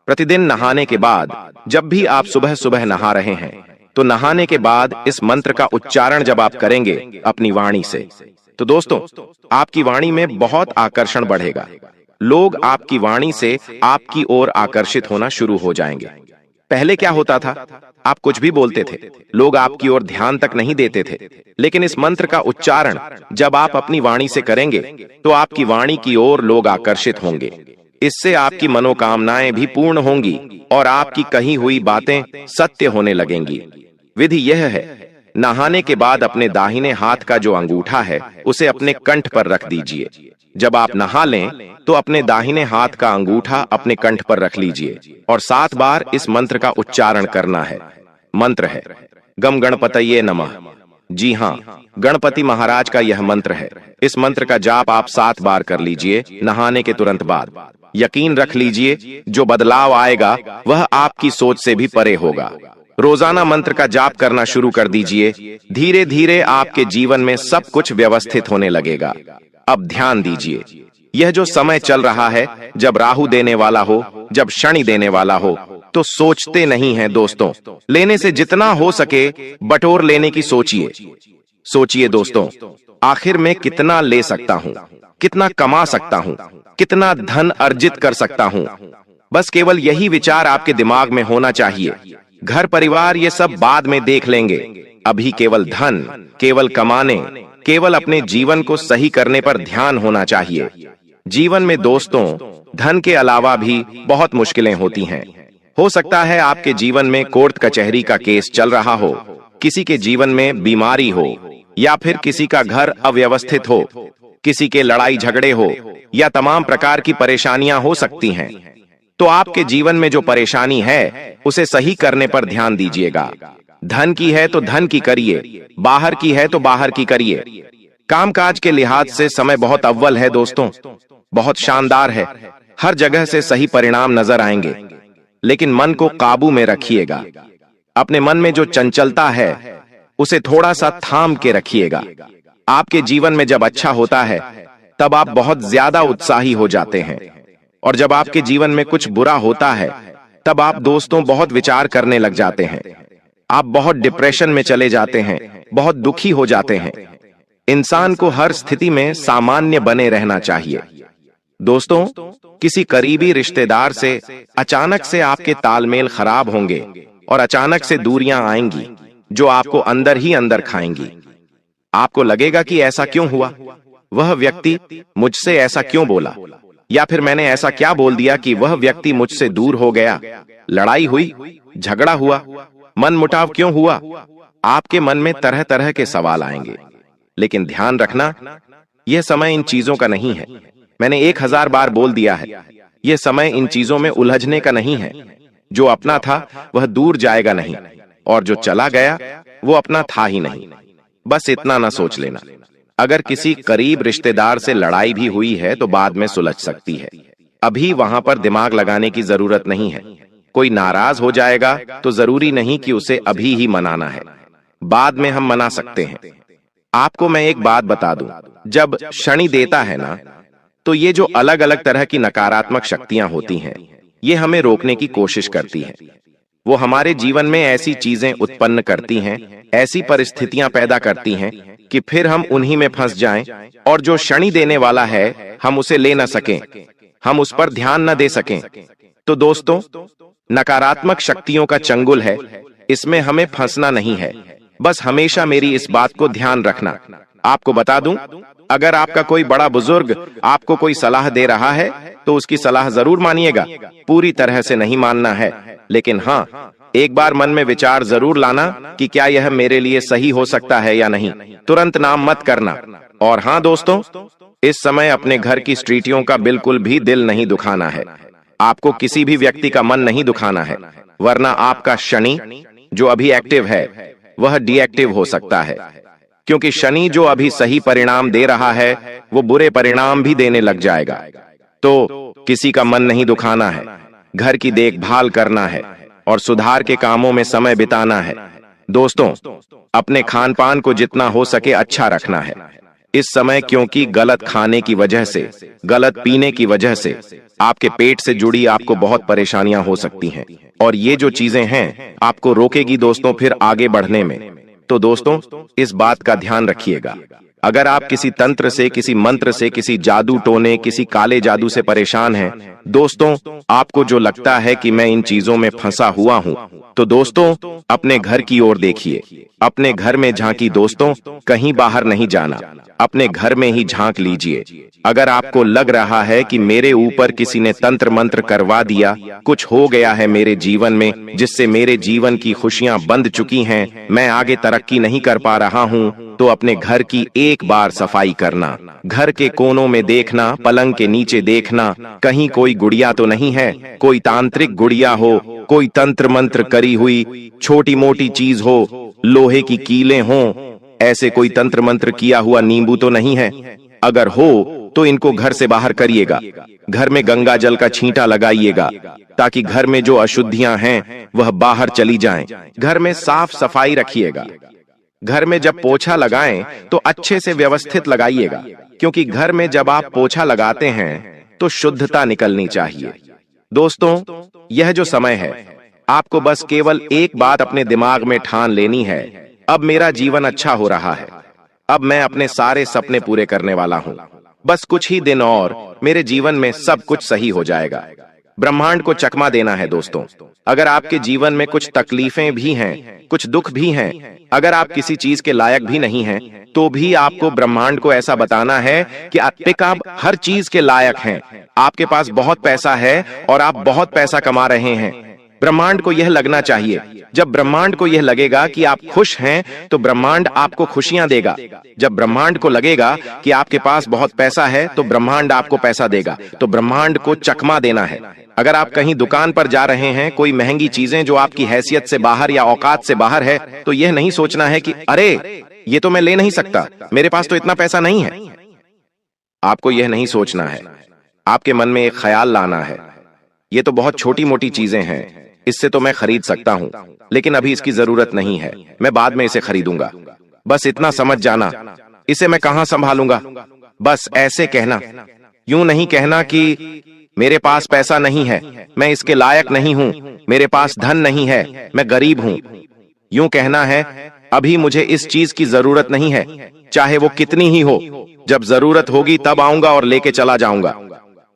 S1: प्रतिदिन नहाने के बाद, जब भी आप सुबह सुबह नहा रहे हैं, तो नहाने के बाद इस मंत्र का उच्चारण जब आप करेंगे अपनी वाणी से, तो दोस्तों आपकी वाणी में बहुत आकर्षण बढ़ेगा। लोग आपकी वाणी से आपकी ओर आकर्षित होना शुरू हो जाएंगे। पहले क्या होता था, आप कुछ भी बोलते थे, लोग आपकी ओर ध्यान तक नहीं देते थे, लेकिन इस मंत्र का उच्चारण जब आप अपनी वाणी से करेंगे तो आपकी वाणी की ओर लोग आकर्षित होंगे। इससे आपकी मनोकामनाएं भी पूर्ण होंगी और आपकी कही हुई बातें सत्य होने लगेंगी। विधि यह है, नहाने के बाद अपने दाहिने हाथ का जो अंगूठा है उसे अपने कंठ पर रख दीजिए। जब आप नहा लें तो अपने दाहिने हाथ का अंगूठा अपने कंठ पर रख लीजिए और 7 बार इस मंत्र का उच्चारण करना है। मंत्र है गम गणपतये नमः। जी हाँ, गणपति महाराज का यह मंत्र है। इस मंत्र का जाप आप 7 बार कर लीजिए नहाने के तुरंत बाद। यकीन रख लीजिए, जो बदलाव आएगा वह आपकी सोच से भी परे होगा। रोजाना मंत्र का जाप करना शुरू कर दीजिए। धीरे धीरे आपके जीवन में सब कुछ व्यवस्थित होने लगेगा। अब ध्यान दीजिए, यह जो समय चल रहा है, जब राहु देने वाला हो, जब शनि देने वाला हो, तो सोचते नहीं हैं दोस्तों। लेने से जितना हो सके बटोर लेने की सोचिए। सोचिए दोस्तों, आखिर मैं कितना ले सकता हूं, कितना कमा सकता हूं, कितना धन अर्जित कर सकता हूं। बस केवल यही विचार आपके दिमाग में होना चाहिए। घर परिवार ये सब बाद में देख लेंगे। अभी केवल धन, केवल कमाने, केवल अपने जीवन को सही करने पर ध्यान होना चाहिए। जीवन में दोस्तों धन के अलावा भी बहुत मुश्किलें होती हैं। हो सकता है आपके जीवन में कोर्ट कचहरी का केस चल रहा हो, किसी के जीवन में बीमारी हो, या फिर किसी का घर अव्यवस्थित हो, किसी के लड़ाई झगड़े हो, या तमाम प्रकार की परेशानियां हो सकती हैं। तो आपके जीवन में जो परेशानी है उसे सही करने पर ध्यान दीजिएगा। धन की है तो धन की करिए, बाहर की है तो बाहर की करिए। कामकाज के लिहाज से समय बहुत अव्वल है दोस्तों, बहुत शानदार है। हर जगह से सही परिणाम नजर आएंगे, लेकिन मन को काबू में रखिएगा। अपने मन में जो चंचलता है उसे थोड़ा सा थाम के रखिएगा। आपके जीवन में जब अच्छा होता है तब आप बहुत ज्यादा उत्साही हो जाते हैं, और जब आपके जीवन में कुछ बुरा होता है तब आप दोस्तों बहुत विचार करने लग जाते हैं। आप बहुत डिप्रेशन में चले जाते हैं, बहुत दुखी हो जाते हैं। इंसान को हर स्थिति में सामान्य बने रहना चाहिए। दोस्तों किसी करीबी रिश्तेदार से अचानक से आपके तालमेल खराब होंगे और अचानक से दूरियां आएंगी जो आपको अंदर ही अंदर खाएंगी। आपको लगेगा कि ऐसा क्यों हुआ, वह व्यक्ति मुझसे ऐसा क्यों बोला, या फिर मैंने ऐसा क्या बोल दिया कि वह व्यक्ति मुझसे दूर हो गया। लड़ाई हुई, झगड़ा हुआ, मनमुटाव क्यों हुआ। आपके मन में तरह तरह के सवाल आएंगे, लेकिन ध्यान रखना, यह समय इन चीजों का नहीं है। मैंने 1000 बार बोल दिया है, यह समय इन चीजों में उलझने का नहीं है। जो अपना था वह दूर जाएगा नहीं, और जो चला गया वो अपना था ही नहीं। बस इतना ना सोच लेना। अगर किसी करीब रिश्तेदार से लड़ाई भी हुई है तो बाद में सुलझ सकती है, अभी वहां पर दिमाग लगाने की जरूरत नहीं है। कोई नाराज हो जाएगा तो जरूरी नहीं कि उसे अभी ही मनाना है। बाद में हम मना सकते हैं। आपको मैं एक बात बता दूं, जब शनि देता है ना, तो ये जो अलग अलग तरह की नकारात्मक शक्तियां होती हैं, ये हमें रोकने की कोशिश करती हैं। वो हमारे जीवन में ऐसी चीजें उत्पन्न करती हैं, ऐसी परिस्थितियां पैदा करती हैं कि फिर हम उन्हीं में फंस जाएं और जो शनि देने वाला है हम उसे ले न सकें, हम उस पर ध्यान न दे सकें। तो दोस्तों, नकारात्मक शक्तियों का चंगुल है, इसमें हमें फंसना नहीं है। बस हमेशा मेरी इस बात को ध्यान रखना। आपको बता दूं, अगर आपका कोई बड़ा बुजुर्ग आपको कोई सलाह दे रहा है तो उसकी सलाह जरूर मानिएगा, पूरी तरह से नहीं मानना है, लेकिन हाँ, एक बार मन में विचार जरूर लाना कि क्या यह मेरे लिए सही हो सकता है या नहीं। तुरंत नाम मत करना। और हाँ दोस्तों, इस समय अपने घर की स्त्रियों का बिल्कुल भी दिल नहीं दुखाना है। आपको किसी भी व्यक्ति का मन नहीं दुखाना है, वरना आपका शनि जो अभी एक्टिव है वह डीएक्टिव हो सकता है। क्योंकि शनि जो अभी सही परिणाम दे रहा है वो बुरे परिणाम भी देने लग जाएगा। तो किसी का मन नहीं दुखाना है, घर की देखभाल करना है और सुधार के कामों में समय बिताना है। दोस्तों, अपने खान पान को जितना हो सके अच्छा रखना है इस समय, क्योंकि गलत खाने की वजह से, गलत पीने की वजह से आपके पेट से जुड़ी आपको बहुत परेशानियां हो सकती हैं और ये जो चीजें हैं आपको रोकेगी दोस्तों फिर आगे बढ़ने में। तो दोस्तों, इस बात का ध्यान रखिएगा। अगर आप किसी तंत्र से, किसी मंत्र से, किसी जादू टोने, किसी काले जादू से परेशान हैं, दोस्तों, आपको जो लगता है कि मैं इन चीजों में फंसा हुआ हूं, तो दोस्तों अपने घर की ओर देखिए, अपने घर में झांकी दोस्तों, कहीं बाहर नहीं जाना, अपने घर में ही झांक लीजिए। अगर आपको लग रहा है कि मेरे ऊपर किसी ने तंत्र मंत्र करवा दिया, कुछ हो गया है मेरे जीवन में जिससे मेरे जीवन की खुशियां बंद चुकी हैं, मैं आगे तरक्की नहीं कर पा रहा हूं, तो अपने घर की एक बार सफाई करना। घर के कोनों में देखना, पलंग के नीचे देखना, कहीं कोई गुड़िया तो नहीं है, कोई तांत्रिक गुड़िया हो, कोई तंत्र मंत्र करी हुई छोटी मोटी चीज हो, लोहे की कीलें हों, ऐसे कोई तंत्र मंत्र किया हुआ नींबू तो नहीं है। अगर हो तो इनको घर से बाहर करिएगा। घर में गंगा जल का छींटा लगाइएगा ताकि घर में जो अशुद्धियां हैं वह बाहर चली जाएं। घर में साफ सफाई रखिएगा। घर में जब पोछा लगाएं तो अच्छे से व्यवस्थित लगाइएगा, क्योंकि घर में जब आप पोछा लगाते हैं तो शुद्धता निकलनी चाहिए। दोस्तों, यह जो समय है, आपको बस केवल एक बात अपने दिमाग में ठान लेनी है, अब मेरा जीवन अच्छा हो रहा है, अब मैं अपने सारे सपने पूरे करने वाला हूं, बस कुछ ही दिन और मेरे जीवन में सब कुछ सही हो जाएगा। ब्रह्मांड को चकमा देना है दोस्तों। अगर आपके जीवन में कुछ तकलीफें भी हैं, कुछ दुख भी हैं, अगर आप किसी चीज के लायक भी नहीं हैं, तो भी आपको ब्रह्मांड को ऐसा बताना है कि आप हर चीज के लायक हैं। आपके पास बहुत पैसा है और आप बहुत पैसा कमा रहे हैं। ब्रह्मांड को यह लगना चाहिए। जब ब्रह्मांड को यह लगेगा कि आप खुश हैं, तो ब्रह्मांड आपको खुशियां देगा। जब ब्रह्मांड को लगेगा कि आपके पास बहुत पैसा है, तो ब्रह्मांड आपको पैसा देगा। तो ब्रह्मांड को चकमा देना है। अगर आप कहीं दुकान पर जा रहे हैं, कोई महंगी चीजें जो आपकी हैसियत से बाहर या औकात से बाहर है, तो यह नहीं सोचना है कि अरे ये तो मैं ले नहीं सकता, मेरे पास तो इतना पैसा नहीं है। आपको यह नहीं सोचना है। आपके मन में एक ख्याल लाना है, ये तो बहुत छोटी मोटी चीजें हैं, इससे तो मैं खरीद सकता हूं, लेकिन अभी इसकी जरूरत नहीं है, मैं बाद में इसे खरीदूंगा। बस इतना समझ जाना, इसे मैं कहां संभालूंगा। बस ऐसे कहना, यूं नहीं कहना कि मेरे पास पैसा नहीं है, मैं इसके लायक नहीं हूं, मेरे पास धन नहीं है, मैं गरीब हूं। यूं कहना है, अभी मुझे इस चीज की जरूरत नहीं है, चाहे वो कितनी ही हो, जब जरूरत होगी तब आऊंगा और लेके चला जाऊंगा,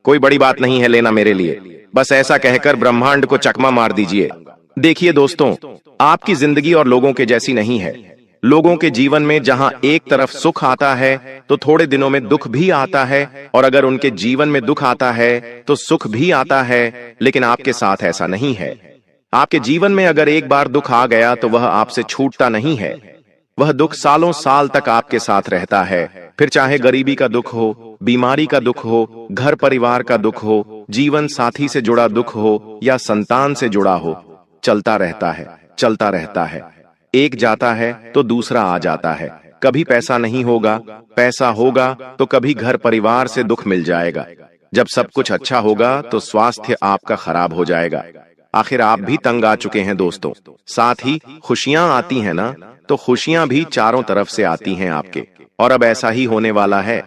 S1: कोई बड़ी बात नहीं है लेना मेरे लिए। बस ऐसा कहकर ब्रह्मांड को चकमा मार दीजिए। देखिए दोस्तों, आपकी जिंदगी और लोगों के जैसी नहीं है। लोगों के जीवन में जहां एक तरफ सुख आता है तो थोड़े दिनों में दुख भी आता है, और अगर उनके जीवन में दुख आता है तो सुख भी आता है, लेकिन आपके साथ ऐसा नहीं है। आपके जीवन में अगर एक बार दुख आ गया तो वह आपसे छूटता नहीं है। वह दुख सालों साल तक आपके साथ रहता है। फिर चाहे गरीबी का दुख हो, बीमारी का दुख हो, घर परिवार का दुख हो, जीवन साथी से जुड़ा दुख हो या संतान से जुड़ा हो, चलता रहता है, चलता रहता है। एक जाता है तो दूसरा आ जाता है। कभी पैसा नहीं होगा, पैसा होगा तो कभी घर परिवार से दुख मिल जाएगा। जब सब कुछ अच्छा होगा तो स्वास्थ्य आपका खराब हो जाएगा। आखिर आप भी तंग आ चुके हैं दोस्तों। साथ ही खुशियां आती हैं ना, तो खुशियां भी चारों तरफ से आती हैं आपके, और अब ऐसा ही होने वाला है।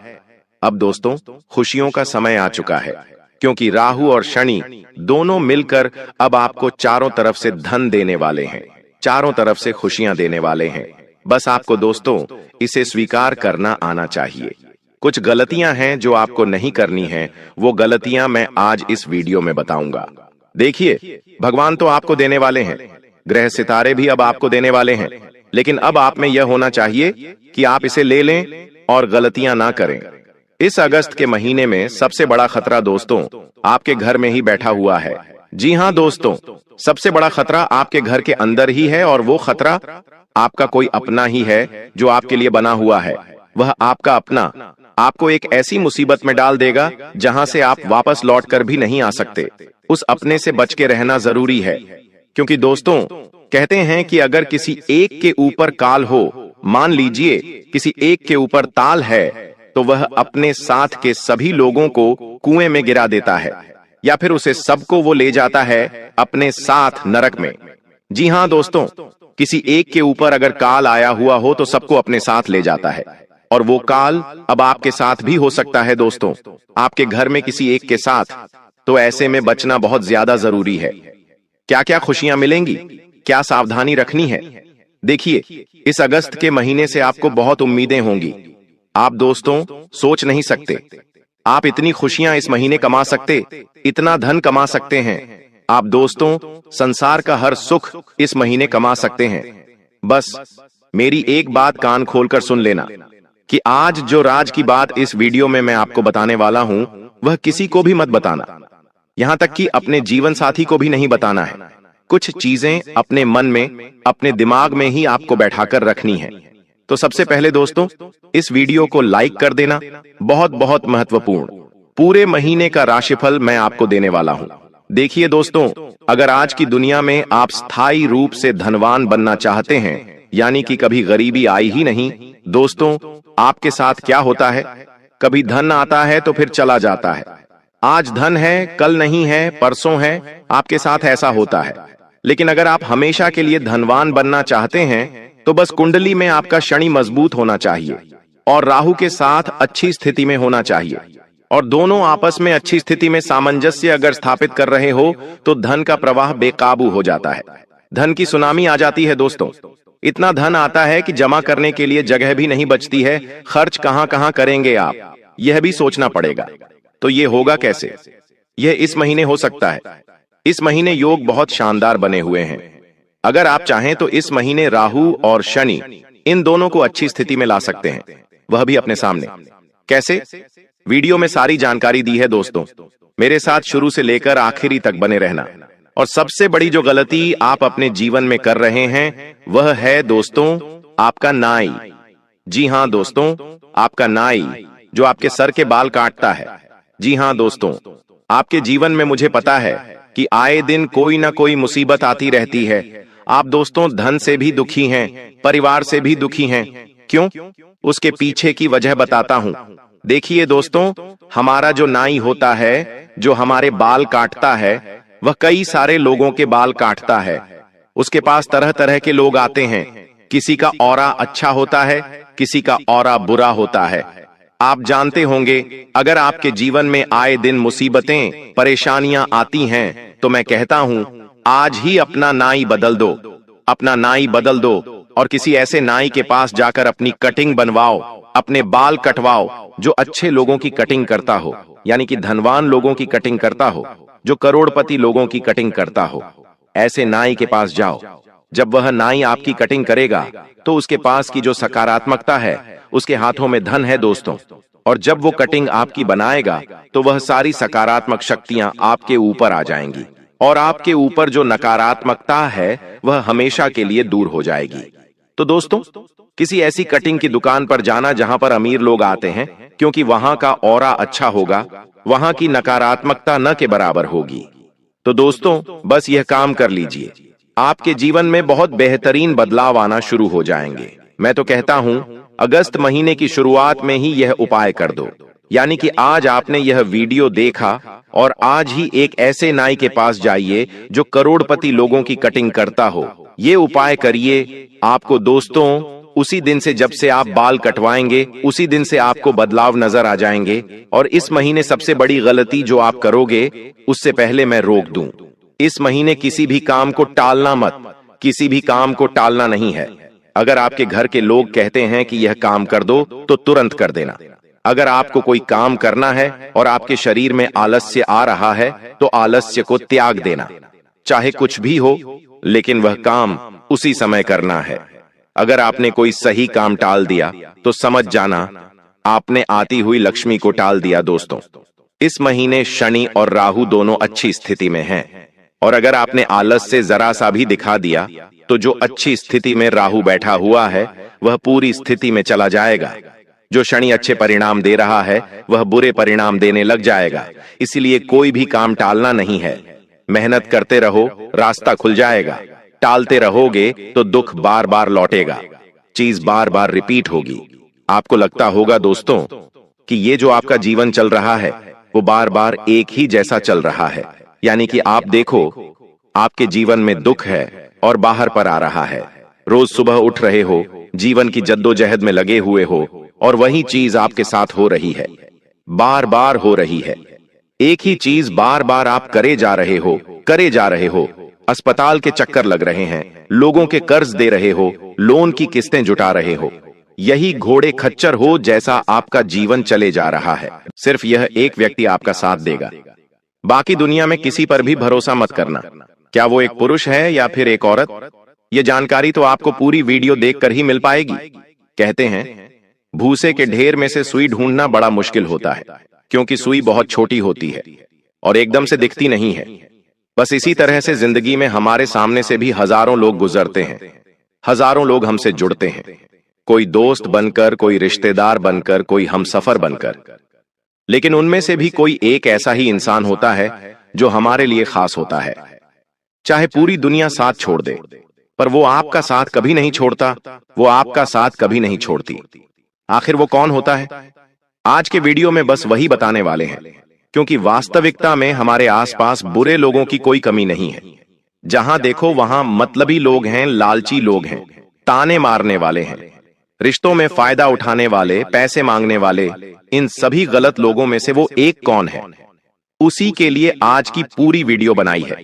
S1: अब दोस्तों खुशियों का समय आ चुका है, क्योंकि राहु और शनि दोनों मिलकर अब आपको चारों तरफ से धन देने वाले हैं, चारों तरफ से खुशियां देने वाले हैं। बस आपको दोस्तों इसे स्वीकार करना आना चाहिए। कुछ गलतियां हैं जो आपको नहीं करनी है, वो गलतियां मैं आज इस वीडियो में बताऊंगा। देखिए, भगवान तो आपको देने वाले हैं, ग्रह सितारे भी अब आपको देने वाले हैं, लेकिन अब आप में यह होना चाहिए कि आप इसे ले लें और गलतियां ना करें। इस अगस्त के महीने में सबसे बड़ा खतरा दोस्तों आपके घर में ही बैठा हुआ है। जी हां दोस्तों, सबसे बड़ा खतरा आपके घर के अंदर ही है, और वो खतरा आपका कोई अपना ही है जो आपके लिए बना हुआ है। वह आपका अपना आपको एक ऐसी मुसीबत में डाल देगा जहां से आप वापस लौट कर भी नहीं आ सकते। उस अपने से बच के रहना जरूरी है, क्योंकि दोस्तों कहते हैं कि अगर किसी एक के ऊपर काल हो, मान लीजिए किसी एक के ऊपर ताल है, तो वह अपने साथ के सभी लोगों को कुएं में गिरा देता है, या फिर उसे सबको वो ले जाता है अपने साथ नरक में। जी हां दोस्तों, किसी एक के ऊपर अगर काल आया हुआ हो तो सबको अपने साथ ले जाता है, और वो काल अब आपके साथ भी हो सकता है दोस्तों, आपके घर में किसी एक के साथ। तो ऐसे में बचना बहुत ज्यादा जरूरी है। क्या क्या खुशियां मिलेंगी, क्या सावधानी रखनी है? देखिए, इस अगस्त के महीने से आपको बहुत उम्मीदें होंगी। आप दोस्तों सोच नहीं सकते, आप इतनी खुशियां इस महीने कमा सकते, इतना धन कमा सकते हैं। आप दोस्तों संसार का हर सुख इस महीने कमा सकते हैं। बस मेरी एक बात कान खोलकर सुन लेना कि आज जो राज की बात इस वीडियो में मैं आपको बताने वाला हूं, वह किसी को भी मत बताना, यहां तक कि अपने जीवन साथी को भी नहीं बताना है। कुछ चीजें अपने मन में, अपने दिमाग में ही आपको बैठाकर रखनी है। तो सबसे पहले दोस्तों इस वीडियो को लाइक कर देना, बहुत बहुत महत्वपूर्ण। पूरे महीने का राशिफल मैं आपको देने वाला हूं। देखिए दोस्तों, अगर आज की दुनिया में आप स्थायी रूप से धनवान बनना चाहते हैं, यानी कि कभी गरीबी आई ही नहीं, दोस्तों आपके साथ क्या होता है, कभी धन आता है तो फिर चला जाता है। आज धन है, कल नहीं है, परसों है, आपके साथ ऐसा होता है। लेकिन अगर आप हमेशा के लिए धनवान बनना चाहते हैं, तो बस कुंडली में आपका शनि मजबूत होना चाहिए और राहु के साथ अच्छी स्थिति में होना चाहिए, और दोनों आपस में अच्छी स्थिति में सामंजस्य अगर स्थापित कर रहे हो तो धन का प्रवाह बेकाबू हो जाता है, धन की सुनामी आ जाती है दोस्तों। इतना धन आता है कि जमा करने के लिए जगह भी नहीं बचती है। खर्च कहां कहां करेंगे आप, यह भी सोचना पड़ेगा। तो ये होगा कैसे? यह इस महीने हो सकता है। इस महीने योग बहुत शानदार बने हुए हैं। अगर आप चाहें तो इस महीने राहु और शनि इन दोनों को अच्छी स्थिति में ला सकते हैं, वह भी अपने सामने। कैसे? वीडियो में सारी जानकारी दी है दोस्तों, मेरे साथ शुरू से लेकर आखिरी तक बने रहना। और सबसे बड़ी जो गलती आप अपने जीवन में कर रहे हैं, वह है दोस्तों आपका नाई। जी हां दोस्तों, आपका नाई जो आपके सर के बाल काटता है। जी हां दोस्तों, आपके जीवन में मुझे पता है कि आए दिन कोई ना कोई मुसीबत आती रहती है। आप दोस्तों धन से भी दुखी हैं, परिवार से भी दुखी हैं। क्यों? उसके पीछे की वजह बताता हूं। देखिए दोस्तों, हमारा जो नाई होता है, जो हमारे बाल काटता है, वह कई सारे लोगों के बाल काटता है। उसके पास तरह तरह के लोग आते हैं। किसी का ऑरा अच्छा होता है, किसी का ऑरा बुरा होता है। आप जानते होंगे, अगर आपके जीवन में आए दिन मुसीबतें, परेशानियां आती हैं, तो मैं कहता हूं आज ही अपना नाई बदल दो, अपना नाई बदल दो, और किसी ऐसे नाई के पास जाकर अपनी कटिंग बनवाओ, अपने बाल कटवाओ जो अच्छे लोगों की कटिंग करता हो, यानी कि धनवान लोगों की कटिंग करता हो, जो करोड़पति लोगों की कटिंग करता हो। ऐसे नाई के पास जाओ। जब वह नाई आपकी कटिंग करेगा तो उसके पास की जो सकारात्मकता है, उसके हाथों में धन है दोस्तों, और जब वो कटिंग आपकी बनाएगा तो वह सारी सकारात्मक शक्तियां आपके ऊपर आ जाएंगी, और आपके ऊपर जो नकारात्मकता है वह हमेशा के लिए दूर हो जाएगी। तो दोस्तों किसी ऐसी कटिंग की दुकान पर जाना जहां पर अमीर लोग आते हैं, क्योंकि वहां का ऑरा अच्छा होगा, वहां की नकारात्मकता न के बराबर होगी। तो दोस्तों बस यह काम कर लीजिए, आपके जीवन में बहुत बेहतरीन बदलाव आना शुरू हो जाएंगे। मैं तो कहता हूं अगस्त महीने की शुरुआत में ही यह उपाय कर दो, यानी कि आज आपने यह वीडियो देखा और आज ही एक ऐसे नाई के पास जाइए जो करोड़पति लोगों की कटिंग करता हो। ये उपाय करिए, आपको दोस्तों उसी दिन से जब से आप बाल कटवाएंगे उसी दिन से आपको बदलाव नजर आ जाएंगे। और इस महीने सबसे बड़ी गलती जो आप करोगे उससे पहले मैं रोक दूं। इस महीने किसी भी काम को टालना मत, किसी भी काम को टालना नहीं है। अगर आपके घर के लोग कहते हैं कि यह काम कर दो तो तुरंत कर देना। अगर आपको कोई काम करना है और आपके शरीर में आलस्य आ रहा है तो आलस्य को त्याग देना। चाहे कुछ भी हो, लेकिन वह काम उसी समय करना है। अगर आपने कोई सही काम टाल दिया तो समझ जाना आपने आती हुई लक्ष्मी को टाल दिया। दोस्तों, इस महीने शनि और राहु दोनों अच्छी स्थिति में हैं, और अगर आपने आलस से जरा सा भी दिखा दिया तो जो अच्छी स्थिति में राहु बैठा हुआ है वह पूरी स्थिति में चला जाएगा। जो शनि अच्छे परिणाम दे रहा है वह बुरे परिणाम देने लग जाएगा। इसलिए कोई भी काम टालना नहीं है। मेहनत करते रहो, रास्ता खुल जाएगा। टालते रहोगे तो दुख बार बार लौटेगा, चीज बार बार रिपीट होगी। आपको लगता होगा दोस्तों कि ये जो आपका जीवन चल रहा है वो बार बार एक ही जैसा चल रहा है। यानी कि आप देखो, आपके जीवन में दुख है और बाहर पर आ रहा है। रोज सुबह उठ रहे हो, जीवन की जद्दोजहद में लगे हुए हो, और वही चीज आपके साथ हो रही है, बार बार हो रही है। एक ही चीज बार बार आप करे जा रहे हो। अस्पताल के चक्कर लग रहे हैं, लोगों के कर्ज दे रहे हो, लोन की किस्तें जुटा रहे हो। यही घोड़े खच्चर हो जैसा आपका जीवन चले जा रहा है। सिर्फ यह एक व्यक्ति आपका साथ देगा। बाकी दुनिया में किसी पर भी भरोसा मत करना। क्या वो एक पुरुष है या फिर एक औरत, ये जानकारी तो आपको पूरी वीडियो देखकर ही मिल पाएगी। कहते हैं भूसे के ढेर में से सुई ढूंढना बड़ा मुश्किल होता है, क्योंकि सुई बहुत छोटी होती है और एकदम से दिखती नहीं है। बस इसी तरह से जिंदगी में हमारे सामने से भी हजारों लोग गुजरते हैं, हजारों लोग हमसे जुड़ते हैं, कोई दोस्त बनकर, कोई रिश्तेदार बनकर, कोई हमसफर बनकर। लेकिन उनमें से भी कोई एक ऐसा ही इंसान होता है जो हमारे लिए खास होता है। चाहे पूरी दुनिया साथ छोड़ दे, पर वो आपका साथ कभी नहीं छोड़ता, वो आपका साथ कभी नहीं छोड़ती। आखिर वो कौन होता है? आज के वीडियो में बस वही बताने वाले हैं, क्योंकि वास्तविकता में हमारे आसपास बुरे लोगों की कोई कमी नहीं है। जहां देखो वहां मतलबी लोग हैं, लालची लोग हैं, ताने मारने वाले हैं, रिश्तों में फायदा उठाने वाले, पैसे मांगने वाले। इन सभी गलत लोगों में से वो एक कौन है, उसी के लिए आज की पूरी वीडियो बनाई है।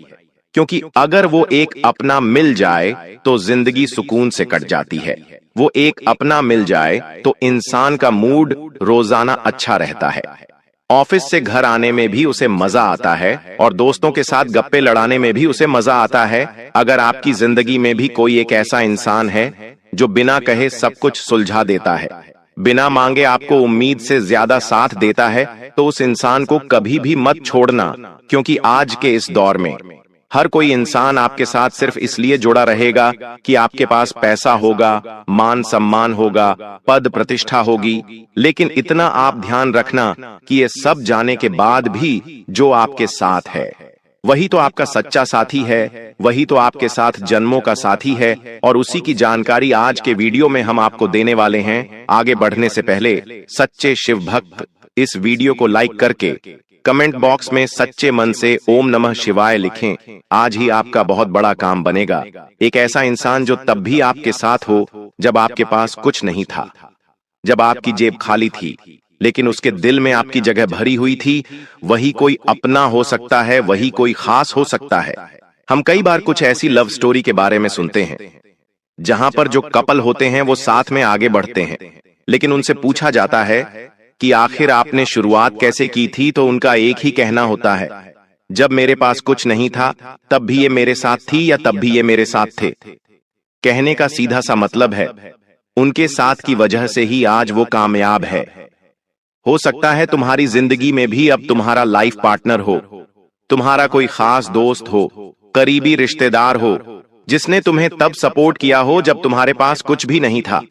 S1: क्योंकि अगर वो एक अपना मिल जाए तो जिंदगी सुकून से कट जाती है। वो एक अपना मिल जाए तो इंसान का मूड रोजाना अच्छा रहता है। ऑफिस से घर आने में भी उसे मजा आता है और दोस्तों के साथ गप्पे लड़ाने में भी उसे मजा आता है। अगर आपकी जिंदगी में भी कोई एक ऐसा इंसान है जो बिना कहे सब कुछ सुलझा देता है, बिना मांगे आपको उम्मीद से ज्यादा साथ देता है, तो उस इंसान को कभी भी मत छोड़ना। क्योंकि आज के इस दौर में हर कोई इंसान आपके साथ सिर्फ इसलिए जुड़ा रहेगा कि आपके पास पैसा होगा, मान सम्मान होगा, पद प्रतिष्ठा होगी। लेकिन इतना आप ध्यान रखना कि ये सब जाने के बाद भी जो आपके साथ है वही तो आपका सच्चा साथी है, वही तो आपके साथ जन्मों का साथी है। और उसी की जानकारी आज के वीडियो में हम आपको देने वाले हैं। आगे बढ़ने से पहले सच्चे शिव भक्त इस वीडियो को लाइक करके कमेंट बॉक्स में सच्चे मन से ओम नमः शिवाय लिखें। आज ही आपका बहुत बड़ा काम बनेगा। एक ऐसा इंसान जो तब भी आपके साथ हो जब आपके पास कुछ नहीं था, जब आपकी जेब खाली थी, लेकिन उसके दिल में आपकी जगह भरी हुई थी। वही कोई अपना हो सकता है, वही कोई खास हो सकता है। हम कई बार कुछ ऐसी लव स्टोरी के बारे में सुनते हैं जहां पर जो कपल होते हैं वो साथ में आगे बढ़ते हैं, लेकिन उनसे पूछा जाता है कि आखिर आपने शुरुआत कैसे की थी, तो उनका एक ही कहना होता है, जब मेरे पास कुछ नहीं था तब भी ये मेरे साथ थी या तब भी ये मेरे साथ थे। कहने का सीधा सा मतलब है उनके साथ की वजह से ही आज वो कामयाब है। हो सकता है तुम्हारी जिंदगी में भी अब तुम्हारा लाइफ पार्टनर हो, तुम्हारा कोई खास दोस्त हो, करीबी रिश्तेदार हो, जिसने तुम्हें तब सपोर्ट किया हो जब तुम्हारे पास कुछ भी नहीं था,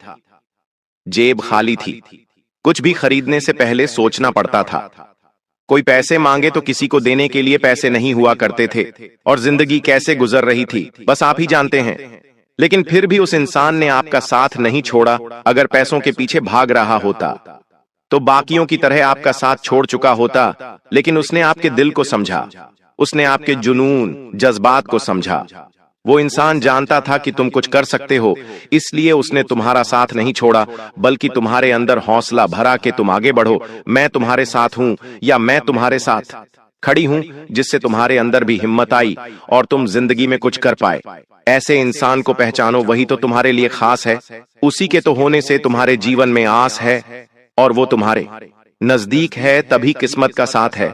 S1: जेब खाली थी, कुछ भी खरीदने से पहले सोचना पड़ता था, कोई पैसे मांगे तो किसी को देने के लिए पैसे नहीं हुआ करते थे, और जिंदगी कैसे गुजर रही थी बस आप ही जानते हैं। लेकिन फिर भी उस इंसान ने आपका साथ नहीं छोड़ा। अगर पैसों के पीछे भाग रहा होता तो बाकियों की तरह आपका साथ छोड़ चुका होता, लेकिन उसने आपके दिल को समझा, उसने आपके जुनून जज्बात को समझा। वो इंसान जानता था कि तुम कुछ कर सकते हो, इसलिए उसने तुम्हारा साथ नहीं छोड़ा, बल्कि तुम्हारे अंदर हौसला भरा कि तुम आगे बढ़ो, मैं तुम्हारे साथ हूं, या मैं तुम्हारे साथ खड़ी हूं, जिससे तुम्हारे अंदर भी हिम्मत आई और तुम जिंदगी में कुछ कर पाए। ऐसे इंसान को पहचानो, वही तो तुम्हारे लिए खास है। उसी के तो होने से तुम्हारे जीवन में आस है, और वो तुम्हारे नजदीक है तभी किस्मत का साथ है,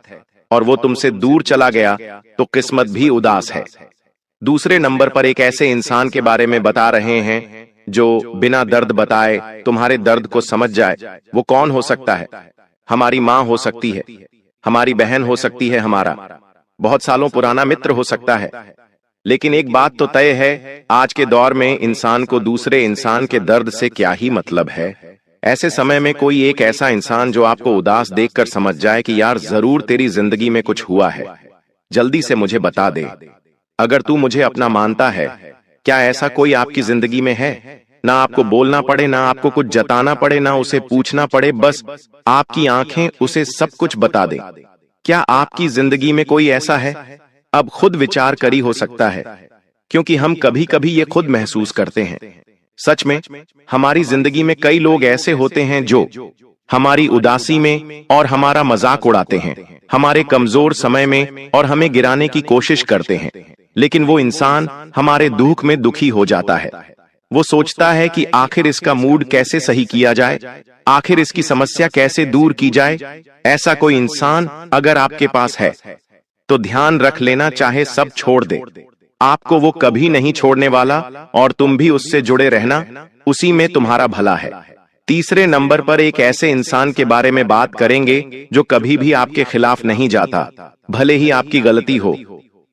S1: और वो तुमसे दूर चला गया तो किस्मत भी उदास है। दूसरे नंबर पर एक ऐसे इंसान के बारे में बता रहे हैं जो बिना दर्द बताए तुम्हारे दर्द को समझ जाए। वो कौन हो सकता है? हमारी माँ हो सकती है, हमारी बहन हो सकती है, हमारा बहुत सालों पुराना मित्र हो सकता है। लेकिन एक बात तो तय है, आज के दौर में इंसान को दूसरे इंसान के दर्द से क्या ही मतलब है। ऐसे समय में कोई एक ऐसा इंसान जो आपको उदास देखकर समझ जाए कि यार जरूर तेरी जिंदगी में कुछ हुआ है, जल्दी से मुझे बता दे। अगर तू मुझे अपना मानता है, क्या ऐसा कोई आपकी जिंदगी में है? ना आपको बोलना पड़े, ना आपको कुछ जताना पड़े, ना उसे पूछना पड़े, बस आपकी आंखें उसे सब कुछ बता दें। क्या आपकी जिंदगी में कोई ऐसा है? अब खुद विचार करी हो सकता है, क्योंकि हम कभी कभी ये खुद महसूस करते हैं। सच में हमारी जिंदगी में कई लोग ऐसे होते हैं जो हमारी उदासी में और हमारा मजाक उड़ाते हैं, हमारे कमजोर समय में और हमें गिराने की कोशिश करते हैं। लेकिन वो इंसान हमारे दुख में दुखी हो जाता है। वो सोचता है कि आखिर इसका मूड कैसे सही किया जाए, आखिर इसकी समस्या कैसे दूर की जाए। ऐसा कोई इंसान अगर आपके पास है तो ध्यान रख लेना, चाहे सब छोड़ दे, आपको वो कभी नहीं छोड़ने वाला, और तुम भी उससे जुड़े रहना, उसी में तुम्हारा भला है। तीसरे नंबर पर एक ऐसे इंसान के बारे में बात करेंगे जो कभी भी आपके खिलाफ नहीं जाता, भले ही आपकी गलती हो।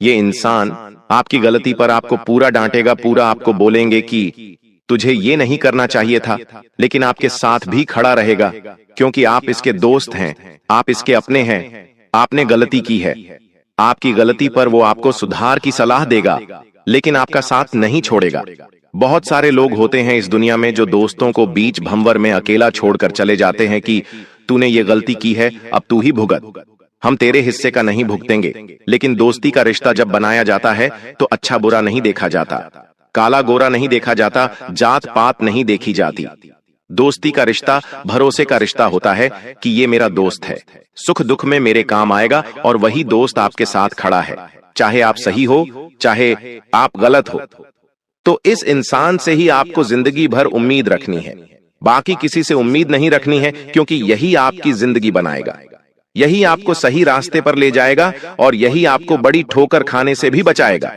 S1: ये इंसान आपकी गलती पर आपको पूरा डांटेगा, पूरा आपको बोलेंगे कि तुझे ये नहीं करना चाहिए था, लेकिन आपके साथ भी खड़ा रहेगा, क्योंकि आप इसके दोस्त हैं, आप इसके अपने हैं। आपने गलती की है, आपकी गलती पर वो आपको सुधार की सलाह देगा, लेकिन आपका साथ नहीं छोड़ेगा। बहुत सारे लोग होते हैं इस दुनिया में जो दोस्तों को बीच भंवर में अकेला छोड़कर चले जाते हैं कि तूने ये गलती की है, अब तू ही भुगत, हम तेरे हिस्से का नहीं भुगतेंगे। लेकिन दोस्ती का रिश्ता जब बनाया जाता है तो अच्छा बुरा नहीं देखा जाता, काला गोरा नहीं देखा जाता, जात पात नहीं देखी जाती। दोस्ती का रिश्ता भरोसे का रिश्ता होता है कि ये मेरा दोस्त है, सुख दुख में मेरे काम आएगा, और वही दोस्त आपके साथ खड़ा है, चाहे आप सही हो चाहे आप गलत हो। तो इस इंसान से ही आपको जिंदगी भर उम्मीद रखनी है, बाकी किसी से उम्मीद नहीं रखनी है, क्योंकि यही आपकी जिंदगी बनाएगा, यही आपको सही रास्ते पर ले जाएगा, और यही आपको बड़ी ठोकर खाने से भी बचाएगा।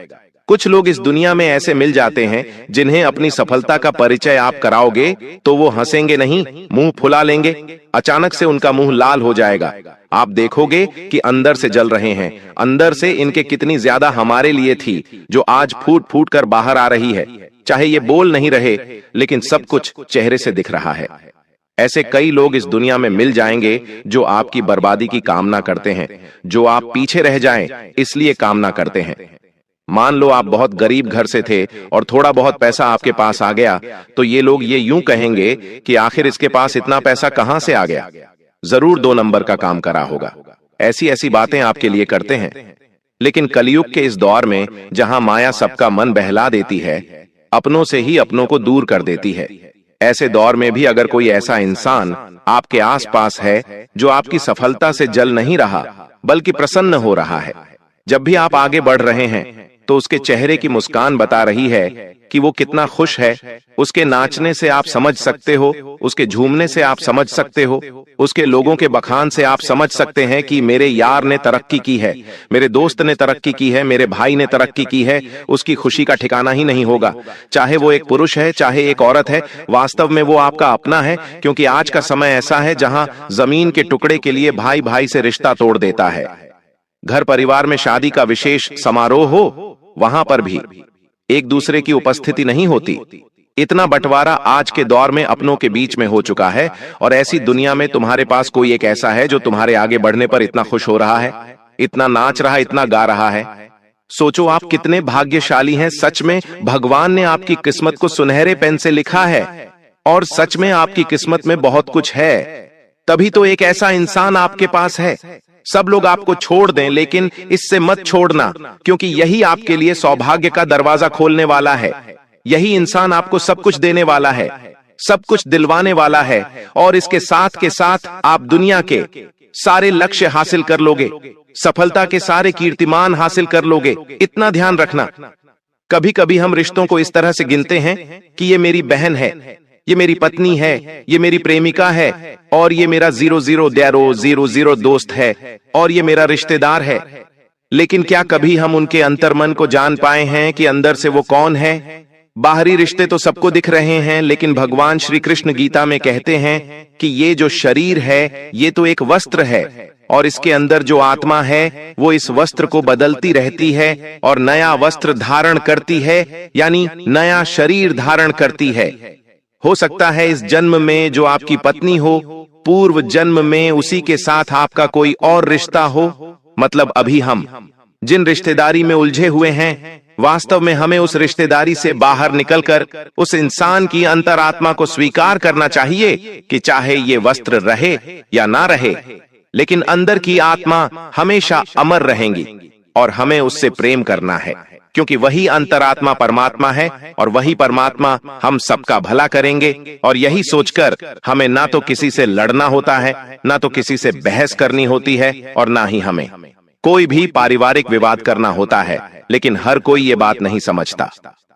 S1: कुछ लोग इस दुनिया में ऐसे मिल जाते हैं जिन्हें अपनी सफलता का परिचय आप कराओगे तो वो हंसेंगे नहीं, मुंह फुला लेंगे, अचानक से उनका मुंह लाल हो जाएगा। आप देखोगे कि अंदर से जल रहे हैं, अंदर से इनके कितनी ज्यादा हमारे लिए थी, जो आज फूट फूट कर बाहर आ रही है। चाहे ये बोल नहीं रहे, लेकिन सब कुछ चेहरे से दिख रहा है। ऐसे कई लोग इस दुनिया में मिल जाएंगे जो आपकी बर्बादी की कामना करते हैं, जो आप पीछे रह जाएं इसलिए कामना करते हैं। मान लो आप बहुत गरीब घर से थे और थोड़ा बहुत पैसा आपके पास आ गया, तो ये लोग ये यूं कहेंगे कि आखिर इसके पास इतना पैसा कहां से आ गया, जरूर 2 नंबर का काम करा होगा। ऐसी ऐसी बातें आपके लिए करते हैं। लेकिन कलयुग के इस दौर में जहां माया सबका मन बहला देती है, अपनों से ही अपनों को दूर कर देती है, ऐसे दौर में भी अगर कोई ऐसा इंसान आपके आसपास है जो आपकी सफलता से जल नहीं रहा बल्कि प्रसन्न हो रहा है, जब भी आप आगे बढ़ रहे हैं तो उसके चेहरे की मुस्कान बता रही है कि वो कितना खुश है। उसके नाचने से आप समझ सकते हो, उसके झूमने से आप समझ सकते हो, उसके लोगों के बखान से आप समझ सकते हैं कि मेरे यार ने तरक्की की है, मेरे दोस्त ने तरक्की की है, मेरे भाई ने तरक्की की है। उसकी खुशी का ठिकाना ही नहीं होगा, चाहे वो एक पुरुष है चाहे एक औरत है, वास्तव में वो आपका अपना है। क्योंकि आज का समय ऐसा है जहां जमीन के टुकड़े के लिए भाई भाई से रिश्ता तोड़ देता है। घर परिवार में शादी का विशेष समारोह हो, वहां पर भी एक दूसरे की उपस्थिति नहीं होती। इतना बंटवारा आज के दौर में अपनों के बीच में हो चुका है, और ऐसी दुनिया में तुम्हारे पास कोई एक ऐसा है जो तुम्हारे आगे बढ़ने पर इतना खुश हो रहा है, इतना नाच रहा है, इतना गा रहा है। सोचो आप कितने भाग्यशाली हैं। सच में भगवान ने आपकी किस्मत को सुनहरे पेन से लिखा है, और सच में आपकी किस्मत में बहुत कुछ है। तभी तो एक ऐसा इंसान आपके पास है। सब लोग आपको छोड़ दें, लेकिन इससे मत छोड़ना, क्योंकि यही आपके लिए सौभाग्य का दरवाजा खोलने वाला है। यही इंसान आपको सब कुछ देने वाला है, सब कुछ दिलवाने वाला है, और इसके साथ के साथ आप दुनिया के सारे लक्ष्य हासिल कर लोगे, सफलता के सारे कीर्तिमान हासिल कर लोगे। इतना ध्यान रखना। कभी कभी हम रिश्तों को इस तरह से गिनते हैं कि ये मेरी बहन है, ये मेरी पत्नी है, ये मेरी प्रेमिका है, और ये मेरा 00 दोस्त है, और ये मेरा रिश्तेदार है। लेकिन क्या कभी हम उनके अंतर्मन को जान पाए हैं कि अंदर से वो कौन है? बाहरी रिश्ते तो सबको दिख रहे हैं, लेकिन भगवान श्री कृष्ण गीता में कहते हैं कि ये जो शरीर है ये तो एक वस्त्र है, और इसके अंदर जो आत्मा है वो इस वस्त्र को बदलती रहती है और नया वस्त्र धारण करती है, यानी नया शरीर धारण करती है। हो सकता है इस जन्म में जो आपकी पत्नी हो, पूर्व जन्म में उसी के साथ आपका कोई और रिश्ता हो। मतलब अभी हम जिन रिश्तेदारी में उलझे हुए हैं, वास्तव में हमें उस रिश्तेदारी से बाहर निकलकर उस इंसान की अंतरात्मा को स्वीकार करना चाहिए कि चाहे ये वस्त्र रहे या ना रहे, लेकिन अंदर की आत्मा हमेशा अमर रहेंगी, और हमें उससे प्रेम करना है, क्योंकि वही अंतरात्मा परमात्मा है, और वही परमात्मा हम सबका भला करेंगे। और यही सोचकर हमें ना तो किसी से लड़ना होता है, ना तो किसी से बहस करनी होती है, और ना ही हमें कोई भी पारिवारिक विवाद करना होता है। लेकिन हर कोई ये बात नहीं समझता।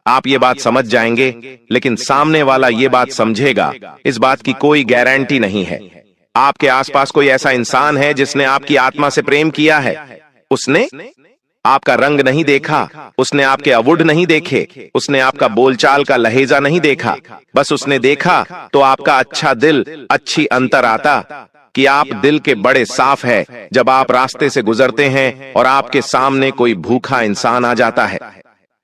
S1: आप ये बात समझ जाएंगे, लेकिन सामने वाला ये बात समझेगा, इस बात की कोई गारंटी नहीं है। आपके आसपास कोई ऐसा इंसान है जिसने आपकी आत्मा से प्रेम किया है? उसने आपका रंग नहीं देखा, उसने आपके अवुड नहीं देखे, उसने आपका बोलचाल का लहेजा नहीं देखा, बस उसने देखा तो आपका अच्छा दिल, अच्छी अंतर आता कि आप दिल के बड़े साफ है। जब आप रास्ते से गुजरते हैं और आपके सामने कोई भूखा इंसान आ जाता है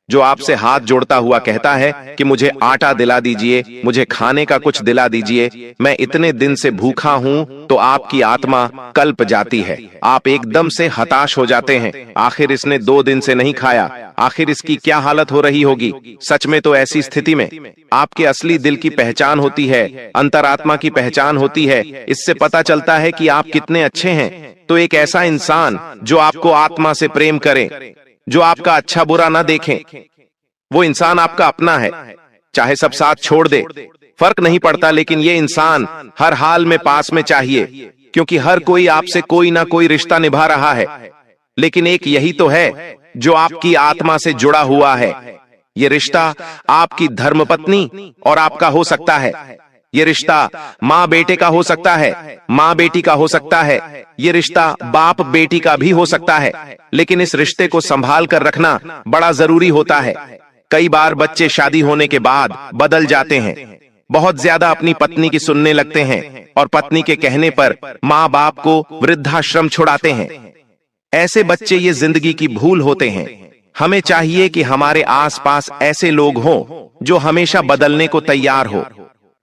S1: जो आपसे हाथ जोड़ता हुआ कहता है कि मुझे आटा दिला दीजिए, मुझे खाने का कुछ दिला दीजिए, मैं इतने दिन से भूखा हूं, तो आपकी आत्मा कल्प जाती है। आप एकदम से हताश हो जाते हैं। आखिर इसने 2 दिन से नहीं खाया, आखिर इसकी क्या हालत हो रही होगी। सच में तो ऐसी स्थिति में आपके असली दिल की पहचान होती है, अंतरात्मा की पहचान होती है। इससे पता चलता है कि आप कितने अच्छे हैं। तो एक ऐसा इंसान जो आपको आत्मा से प्रेम करे, जो आपका अच्छा बुरा ना देखे, वो इंसान आपका अपना है। चाहे सब साथ छोड़ दे, फर्क नहीं पड़ता, लेकिन ये इंसान हर हाल में पास में चाहिए, क्योंकि हर कोई आपसे कोई ना कोई रिश्ता निभा रहा है, लेकिन एक यही तो है जो आपकी आत्मा से जुड़ा हुआ है। ये रिश्ता आपकी धर्मपत्नी और आपका हो सकता है। ये रिश्ता माँ बेटे का हो सकता है, माँ बेटी का हो सकता है, ये रिश्ता बाप बेटी का भी हो सकता है। लेकिन इस रिश्ते को संभाल कर रखना बड़ा जरूरी होता है। कई बार बच्चे शादी होने के बाद बदल जाते हैं, बहुत ज्यादा अपनी पत्नी की सुनने लगते हैं, और पत्नी के कहने पर माँ बाप को वृद्धाश्रम छुड़ाते हैं। ऐसे बच्चे ये जिंदगी की भूल होते हैं। हमें चाहिए कि हमारे आसपास ऐसे लोग हों जो हमेशा बदलने को तैयार हो,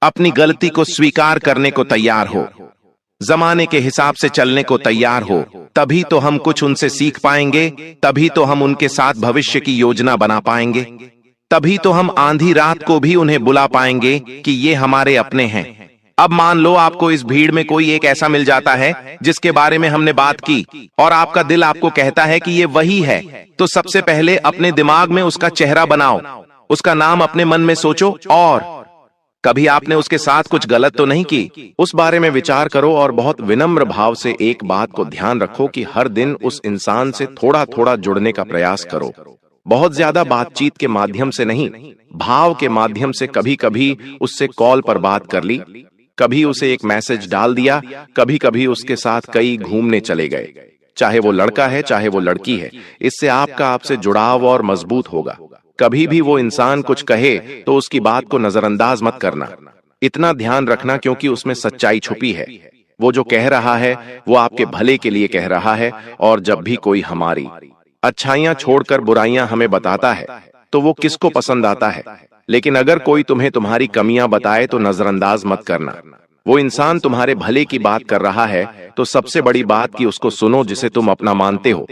S1: अपनी गलती को स्वीकार करने को तैयार हो, जमाने के हिसाब से चलने को तैयार हो। तभी तो हम कुछ उनसे सीख पाएंगे, तभी तो हम उनके साथ भविष्य की योजना बना पाएंगे, तभी तो हम आंधी रात को भी उन्हें बुला पाएंगे कि ये हमारे अपने हैं। अब मान लो आपको इस भीड़ में कोई एक ऐसा मिल जाता है जिसके बारे में हमने बात की, और आपका दिल आपको कहता है कि ये वही है, तो सबसे पहले अपने दिमाग में उसका चेहरा बनाओ, उसका नाम अपने मन में सोचो, और कभी आपने उसके साथ कुछ गलत तो नहीं की, उस बारे में विचार करो, और बहुत विनम्र भाव से एक बात को ध्यान रखो कि हर दिन उस इंसान से थोड़ा थोड़ा जुड़ने का प्रयास करो। बहुत ज्यादा बातचीत के माध्यम से नहीं, भाव के माध्यम से। कभी कभी उससे कॉल पर बात कर ली, कभी उसे एक मैसेज डाल दिया, कभी कभी उसके साथ कहीं घूमने चले गए, चाहे वो लड़का है चाहे वो लड़की है। इससे आपका आपसे जुड़ाव और मजबूत होगा। कभी भी वो इंसान कुछ कहे तो उसकी बात को नजरअंदाज मत करना। इतना ध्यान रखना क्योंकि उसमें सच्चाई छुपी है। वो जो कह रहा है वो आपके भले के लिए कह रहा है, और जब भी कोई हमारी अच्छाइयां छोड़कर बुराइयां हमें बताता है तो वो किसको पसंद आता है। लेकिन अगर कोई तुम्हें तुम्हारी कमियां बताए तो नजरअंदाज मत करना। वो इंसान तुम्हारे भले की बात कर रहा है तो सबसे बड़ी बात कि उसको सुनो जिसे तुम अपना मानते हो,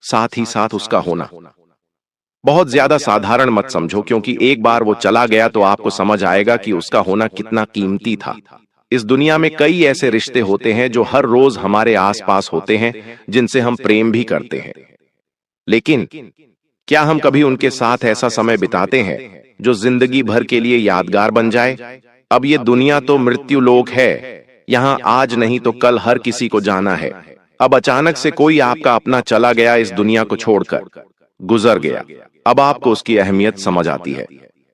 S1: साथ ही साथ उसका होना। बहुत ज्यादा साधारण मत समझो, क्योंकि एक बार वो चला गया तो आपको समझ आएगा कि उसका होना कितना कीमती था। इस दुनिया में कई ऐसे रिश्ते होते हैं जो हर रोज हमारे आसपास होते हैं, जिनसे हम प्रेम भी करते हैं, लेकिन क्या हम कभी उनके साथ ऐसा समय बिताते हैं जो जिंदगी भर के लिए यादगार बन जाए? अब ये दुनिया तो मृत्यु लोक है, यहाँ आज नहीं तो कल हर किसी को जाना है। अब अचानक से कोई आपका अपना चला गया, इस दुनिया को छोड़कर गुजर गया। अब आपको उसकी अहमियत समझ आती है।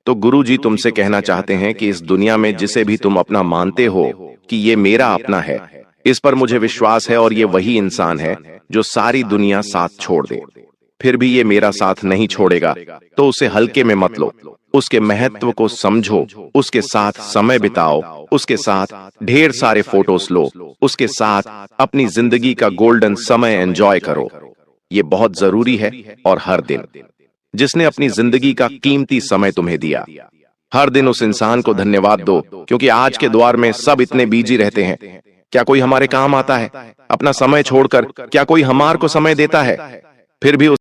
S1: तो गुरु जी तुमसे कहना चाहते हैं कि इस दुनिया में जिसे भी तुम अपना मानते हो कि ये मेरा अपना है, इस पर मुझे विश्वास है और ये वही इंसान है जो सारी दुनिया साथ छोड़ दे, फिर भी ये मेरा साथ नहीं छोड़ेगा, तो उसे हल्के में मत लो। उसके महत्व को समझो, उसके साथ समय बिताओ, उसके साथ ढेर सारे फोटोज लो, उसके साथ अपनी जिंदगी का गोल्डन समय एंजॉय करो। ये बहुत जरूरी है। और हर दिन जिसने अपनी जिंदगी का कीमती समय तुम्हें दिया, हर दिन उस इंसान को धन्यवाद दो, क्योंकि आज के दौर में सब इतने बिजी रहते हैं। क्या कोई हमारे काम आता है? अपना समय छोड़कर क्या कोई हमारे को समय देता है? फिर भी